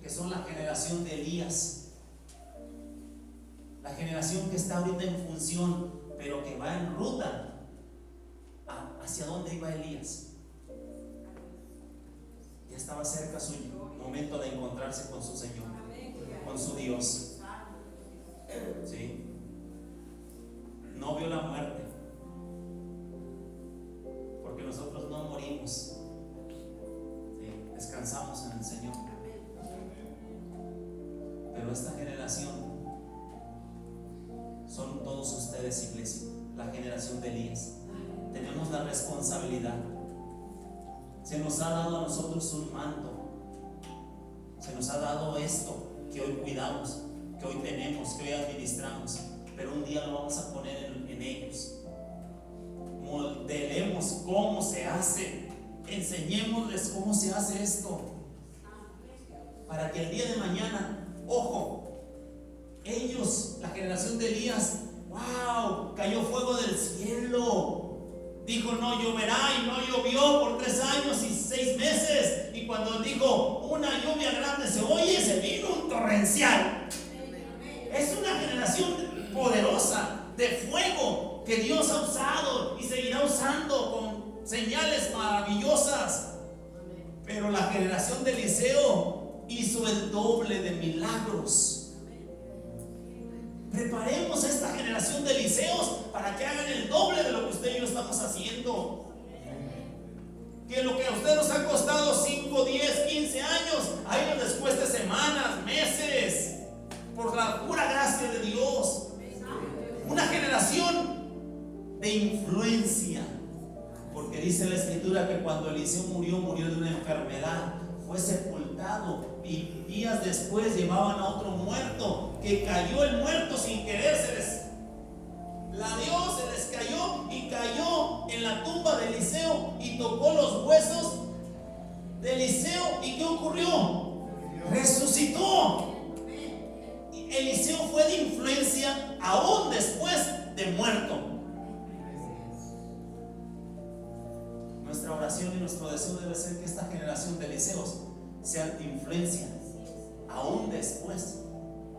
que son la generación de Elías, la generación que está ahorita en función, pero que va en ruta hacia donde iba Elías. Ya estaba cerca su momento de encontrarse con su Señor, con su Dios. ¿Sí? No vio la muerte, porque nosotros no morimos. ¿Sí? Descansamos en el Señor. Pero esta generación son todos ustedes, iglesia, la generación de Elías. Tenemos la responsabilidad. Se nos ha dado a nosotros un manto. Se nos ha dado esto que hoy cuidamos, que hoy tenemos, que hoy administramos. Pero un día lo vamos a poner en ellos. Modelemos cómo se hace. Enseñémosles cómo se hace esto. Para que el día de mañana, ojo, ellos, la generación de Elías, wow, cayó fuego del cielo. Dijo: no lloverá, y no llovió por 3 años y 6 meses. Y cuando dijo: una lluvia grande se oye, se vino un torrencial. Es una generación poderosa de fuego que Dios ha usado y seguirá usando con señales maravillosas. Pero la generación de Eliseo hizo el doble de milagros. Preparemos a esta generación de Eliseos para que hagan el doble de lo que usted y yo estamos haciendo. Que lo que a usted nos ha costado 5, 10, 15 años, a ellos les cueste semanas, meses, por la pura gracia de Dios. Una generación de influencia, porque dice la Escritura que cuando Eliseo murió, murió de una enfermedad, fue sepultado y días después llevaban a otro muerto, que cayó el muerto sin querer, se les cayó y cayó en la tumba de Eliseo y tocó los huesos de Eliseo. ¿Y qué ocurrió? Resucitó. Eliseo fue de influencia aún después de muerto. Nuestra oración y nuestro deseo debe ser que esta generación de Eliseos sean de influencia aún después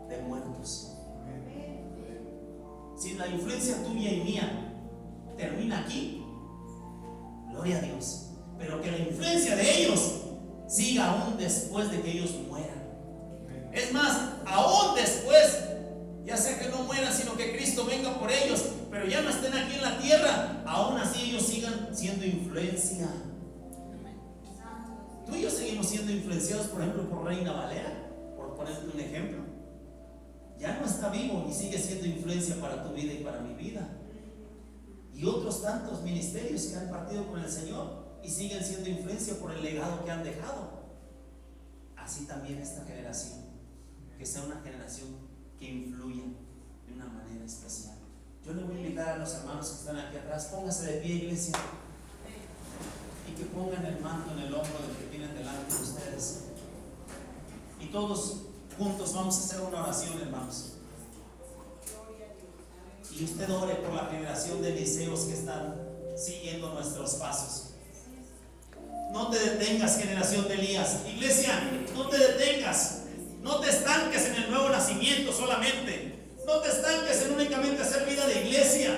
de muertos. Si la influencia tuya y mía termina aquí, gloria a Dios, pero que la influencia de ellos siga aún después de que ellos mueran. Es más, aún después, ya sea que no mueran, sino que Cristo venga por ellos, pero ya no estén aquí en la tierra, aún así ellos sigan siendo influencia. Tú y yo seguimos siendo influenciados, por ejemplo, por Reina Valera, por ponerte un ejemplo. Ya no está vivo y sigue siendo influencia para tu vida y para mi vida. Y otros tantos ministerios que han partido con el Señor y siguen siendo influencia por el legado que han dejado. Así también esta generación, que sea una generación que influya de una manera especial. Yo le voy a invitar a los hermanos que están aquí atrás: póngase de pie, iglesia, y que pongan el manto en el hombro del que tienen delante de ustedes. Y todos juntos vamos a hacer una oración, hermanos. Y usted ore por la generación de Eliseos que están siguiendo nuestros pasos. No te detengas, generación de Elías. Iglesia, no te detengas. No te estanques en el nuevo nacimiento solamente. No te estanques en únicamente hacer vida de iglesia.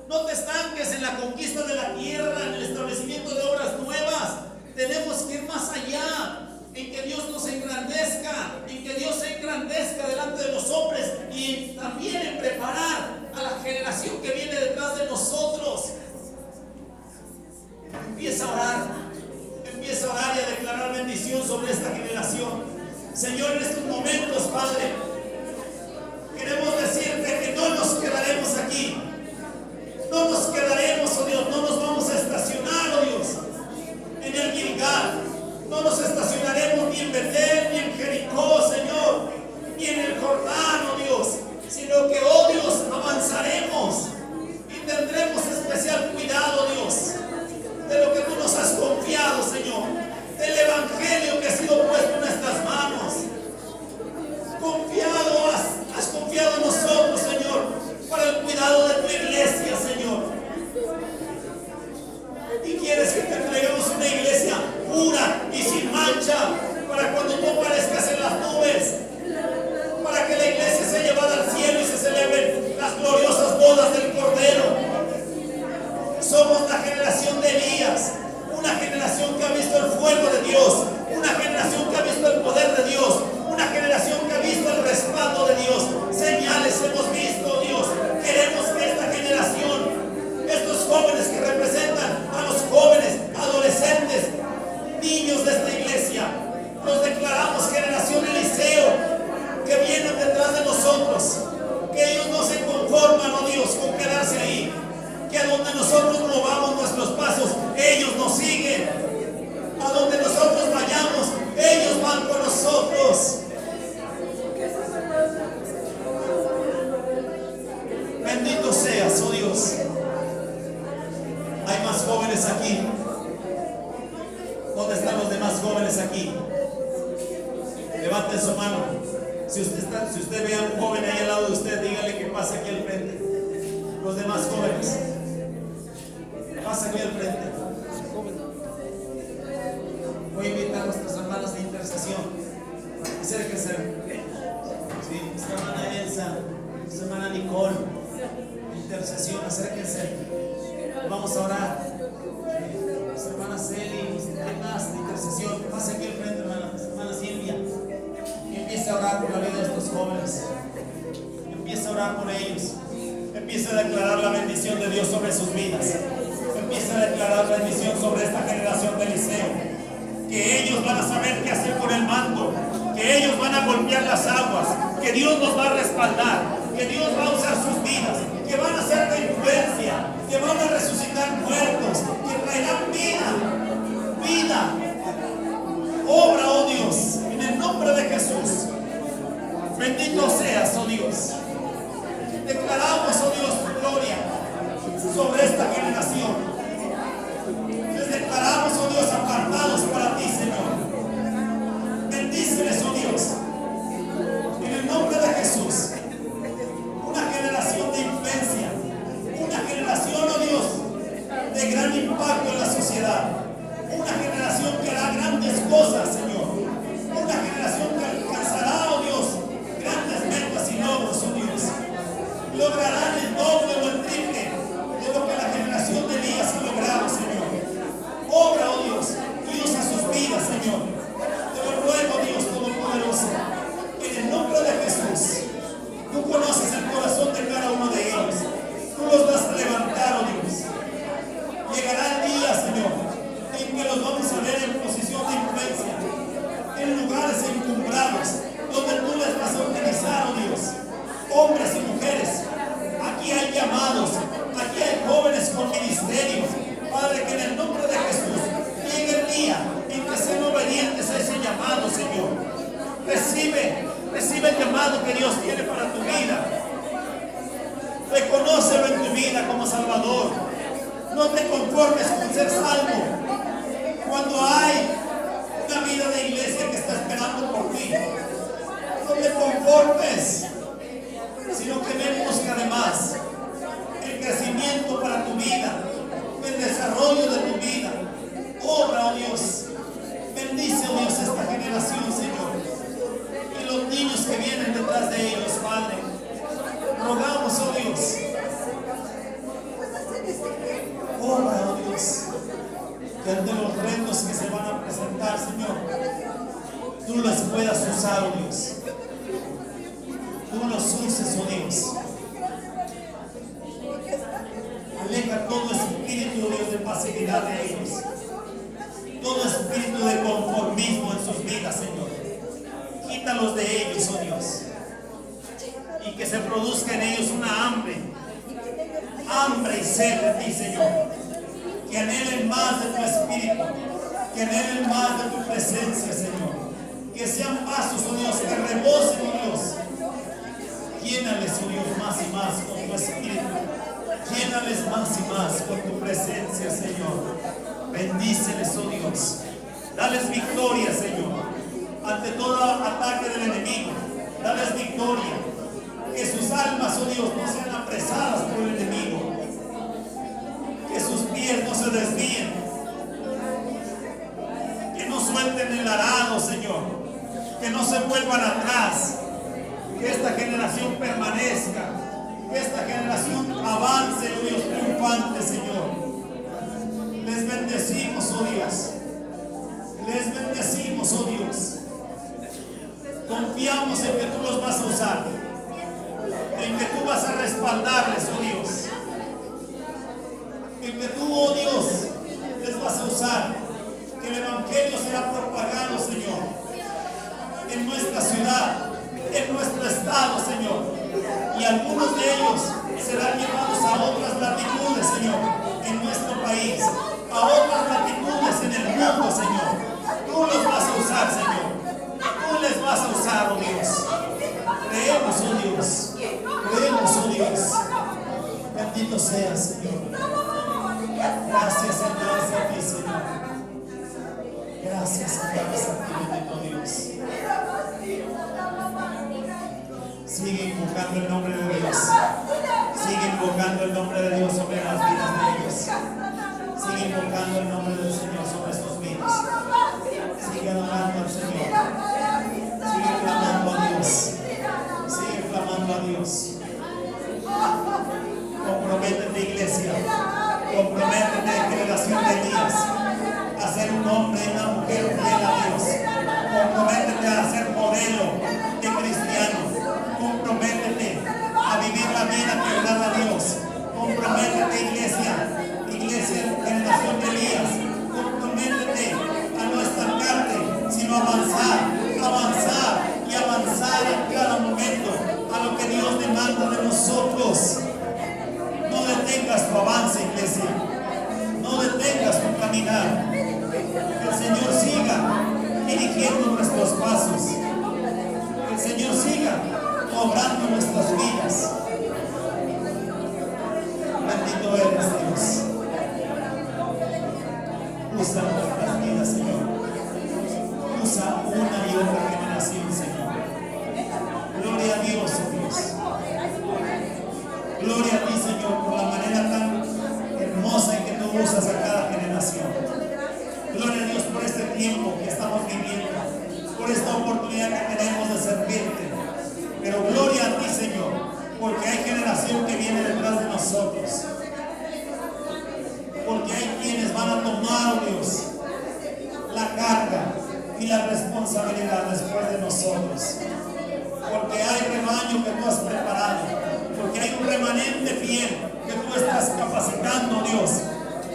No te estanques en la conquista de la tierra, en el establecimiento de obras nuevas. Tenemos que ir más allá, en que Dios nos engrandezca, en que Dios se engrandezca delante de los hombres y también en preparar a la generación que viene detrás de nosotros. Empieza a orar y a declarar bendición sobre esta generación. Señor, en estos momentos, Padre, queremos decirte que no nos quedaremos aquí. No nos quedaremos, oh Dios, no nos vamos a estacionar, oh Dios, en el Gilgal. No nos estacionaremos ni en Betel, ni en Jericó, Señor, ni en el Jordán, oh Dios, sino que, oh Dios, avanzaremos y tendremos especial cuidado, Dios, de lo que tú nos has confiado, Señor, del evangelio que ha sido puesto en nuestras manos. Has confiado en nosotros, Señor, para el cuidado de tu iglesia, Señor. Y quieres que te entreguemos una iglesia pura y sin mancha, para cuando tú aparezcas en las nubes, para que la iglesia sea llevada al cielo y se celebren las gloriosas bodas del Cordero. Somos la generación de Elías, una generación que ha visto el fuego de Dios, una generación que ha visto el poder de Dios, una generación que ha visto el respaldo de Dios. Señales hemos visto, Dios. Queremos que esta generación, estos jóvenes que representan a los jóvenes, adolescentes, niños de esta iglesia, los declaramos generación Eliseo, que vienen detrás de nosotros, que ellos no se conforman, oh Dios, con quedarse ahí, que a donde nosotros movamos nuestros pasos, ellos nos siguen, a donde nosotros vayamos, ellos van con nosotros. Bendito seas, oh Dios. Hay más jóvenes aquí. ¿Dónde están los demás jóvenes aquí? Levanten su mano. Si usted ve a un joven ahí al lado de usted, dígale que pase aquí al frente. Los demás jóvenes, pasa aquí al frente. Voy a invitar a nuestras hermanas de intercesión. Acérquense. Sí, nuestra hermana Elsa, nuestra hermana Nicole. Intercesión, acérquense. Vamos a orar. Nuestra hermana Celi, hermanas de intercesión. Pasa aquí al frente, hermana Silvia. Y empieza a orar por la vida de estos jóvenes. Empieza a orar por ellos. Empieza a declarar la bendición de Dios sobre sus vidas. Empieza a declarar bendición sobre esta generación de Eliseo. Que ellos van a saber qué hacer con el manto. Que ellos van a golpear las aguas. Que Dios nos va a respaldar. Que Dios va a usar sus vidas. Que van a ser de influencia. Que van a resucitar muertos. Que traerán vida. Vida. Obra, oh Dios. En el nombre de Jesús. Bendito seas, oh Dios. Declaramos, oh Dios, tu gloria sobre esta generación. Les declaramos, oh Dios, apartados para ti, Señor. Bendíceles, oh Dios. En el nombre de Jesús. Una generación de influencia. Una generación, oh Dios, de gran impacto en la sociedad. Una generación que hará grandes cosas, Señor. Una generación que alcanzará, oh Dios, grandes metas y logros, oh Dios. Lograrán el doble o el triple de lo que la generación de Elías ha logrado, Señor. Obra, oh Dios, y usa sus vidas, Señor. Te lo ruego, Dios Todopoderoso, en el nombre de Jesús. Tú conoces el corazón de cada uno de ellos. Tú los vas a levantar, oh Dios. Llegará el día, Señor, en que los vamos a ver en posición de influencia, en lugares encumbrados, donde tú les vas a utilizar, oh Dios. Hombres y mujeres, aquí hay llamados, aquí hay jóvenes con ministerio. Padre, que en el nombre de Jesús llegue el día en que sean obedientes a ese llamado, Señor. Recibe el llamado que Dios tiene para tu vida. Reconócelo en tu vida como Salvador. No te conformes con ser salvo cuando hay una vida de iglesia que está esperando por ti. No te conformes, sino que ven, busca además el crecimiento para tu vida, el desarrollo de tu vida. Obra, oh Dios. Bendice, oh Dios, esta generación, Señor. Y los niños que vienen detrás de ellos, Padre. Rogamos, oh Dios. Obra, oh Dios, que ante los retos que se van a puedas usar, oh Dios. Tú los uses, oh Dios. Aleja todo espíritu, oh Dios, de pasividad de ellos. Todo espíritu de conformismo en sus vidas, Señor. Quítalos de ellos, oh Dios. Y que se produzca en ellos una hambre y sed de ti, Señor. Que anhelen más de tu espíritu, que anhelen más de tu presencia, Señor. Que sean pasos, oh Dios, que rebosen, oh Dios. Llénales, oh Dios, más y más con tu espíritu. Llénales más y más con tu presencia, Señor. Bendíceles, oh Dios. Dales victoria, Señor, ante todo ataque del enemigo. Dales victoria. Que sus almas, oh Dios, no sean apresadas por el enemigo. Que sus pies no se desvíen. Que no suelten el arado, Señor. Que no se vuelvan atrás. Que esta generación permanezca. Que esta generación avance, oh Dios, triunfante, Señor. Les bendecimos, oh Dios. Les bendecimos, oh Dios. Confiamos en que tú los vas a usar. En que tú vas a respaldarles, oh Dios. En que tú, oh Dios, les vas a usar. Que el evangelio será propagado, Señor, en nuestra ciudad, en nuestro estado, Señor. Y algunos de ellos serán llevados a otras latitudes, Señor, en nuestro país, a otras latitudes en el mundo, Señor. Tú los vas a usar, Señor. Tú les vas a usar, oh Dios. Creemos, oh Dios. Creemos, oh Dios. Bendito seas, Señor. Gracias, Señor, a ti, Señor. Gracias, Señor, a ti, bendito Dios. Sigue invocando el nombre de Dios. Sigue invocando el nombre de Dios sobre las vidas de ellos. Sigue invocando el nombre del Señor sobre sus vidas. Sigue adorando al Señor. Sigue clamando a Dios. Sigue clamando a Dios. Comprométete, iglesia. Comprométete, generación de Elías, a ser un hombre y una mujer fiel a Dios. Comprométete a ser modelo de cristiano. Comprométete a vivir la vida que agrada a Dios. Comprométete, iglesia, generación de Elías. Comprométete a no estancarte, sino avanzar y avanzar en cada momento a lo que Dios demanda de nosotros. No detengas tu avance, iglesia. No detengas tu caminar. Que el Señor siga dirigiendo nuestros pasos. Que el Señor siga obrando nuestras vidas. Bendito eres, Dios. Usa nuestras vidas, Señor. Usa una y otra generación, Señor. Gloria a Dios, oh Dios. Gloria a ti, Señor, por la manera tan hermosa en que tú usas a cada generación. Gloria a Dios por este tiempo que estamos viviendo, por esta oportunidad que tenemos de servirte. Pero gloria a ti, Señor, porque hay generación que viene detrás de nosotros. Porque hay quienes van a tomar, oh Dios, la carga y la responsabilidad después de nosotros. Porque hay rebaño que tú has preparado. Porque hay un remanente fiel que tú estás capacitando, Dios,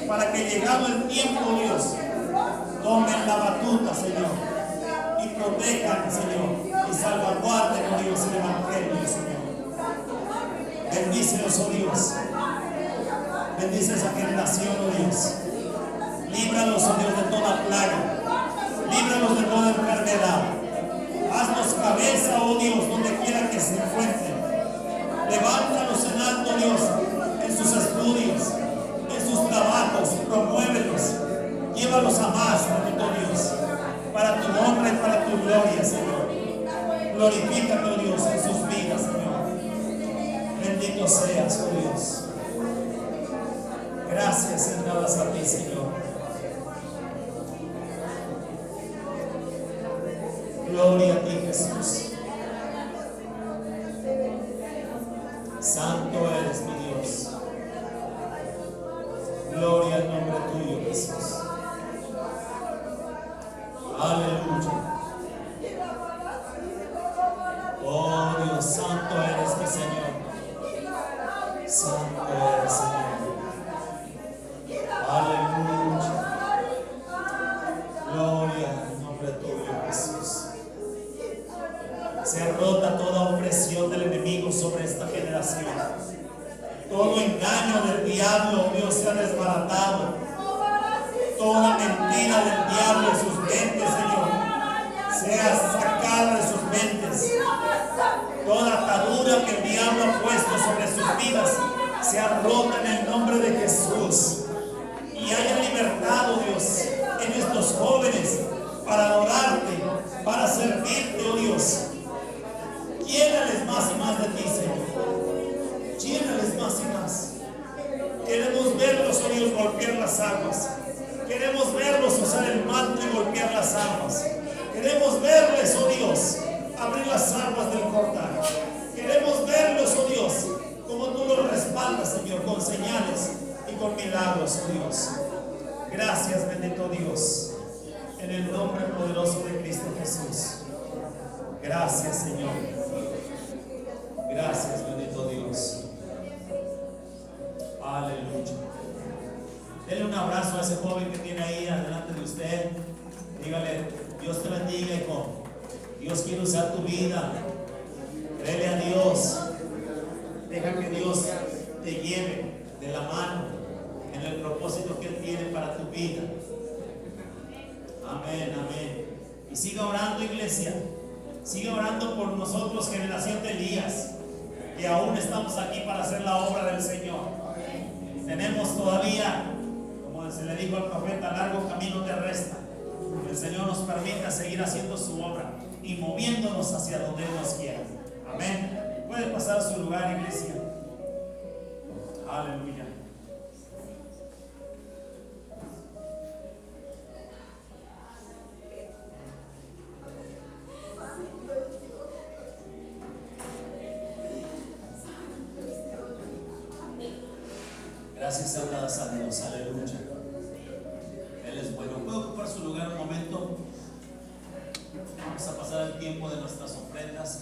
para que llegado el tiempo, Dios, tomen la batuta, Señor, y protejan, Señor, y salvaguarden, oh Dios, el evangelio, Señor. Bendícelos, oh Dios. Bendice esa generación, oh Dios. Líbralos, oh Dios, de toda plaga. Líbralos de toda enfermedad. Haznos cabeza, oh Dios, donde quiera que se encuentren. Levántalos en alto, Dios, en sus estudios, en sus trabajos, promuévelos, llévalos a más, bendito Dios, para tu honra y para tu gloria, Señor. Glorifícate, oh Dios, en sus vidas, Señor. Bendito seas, oh Dios. Gracias en dadas a ti, Señor. Gloria a ti, Jesús. Santo eres mi Dios. Gloria al nombre tuyo, Jesús. Aleluya. Santo eres, Señor. Aleluya. Gloria al nombre tuyo, Jesús. Se rota toda opresión del enemigo sobre esta generación. Todo engaño del diablo, Dios, se ha desbaratado. Toda mentira del diablo en sus mentes, Señor, sea sacada de sus mentes. Toda atadura que el diablo ha puesto sobre sus vidas sea rota en el nombre de Jesús. Y haya libertad, oh Dios, en estos jóvenes para adorarte, para servirte, oh Dios. Llénales más y más de ti, Señor. Llénales más y más. Queremos verlos, oh Dios, golpear las aguas. Queremos verlos usar el manto y golpear las aguas. Queremos verles, oh Dios, abrir las aguas del Jordán. Queremos verlos, oh Dios, como tú los respaldas, Señor, con señales y con milagros, oh Dios. Gracias, bendito Dios, en el nombre poderoso de Cristo Jesús. Gracias, Señor. Gracias, bendito Dios. Aleluya. Denle un abrazo a ese joven que tiene ahí adelante de usted. Dígale: Dios te bendiga, hijo. Dios quiere usar tu vida. Créele a Dios. Deja que Dios te lleve de la mano en el propósito que Él tiene para tu vida. Amén, amén. Y siga orando, iglesia. Siga orando por nosotros, generación de Elías, que aún estamos aquí para hacer la obra del Señor. Tenemos todavía, como se le dijo al profeta, largo camino te resta. Que el Señor nos permita seguir haciendo su obra y moviéndonos hacia donde Él nos quiera. Amén. Puede pasar a su lugar, iglesia. Aleluya. Gracias sean dadas a Dios, aleluya. Él es bueno. ¿Puedo ocupar su lugar un momento? Vamos a pasar el tiempo de nuestras ofrendas.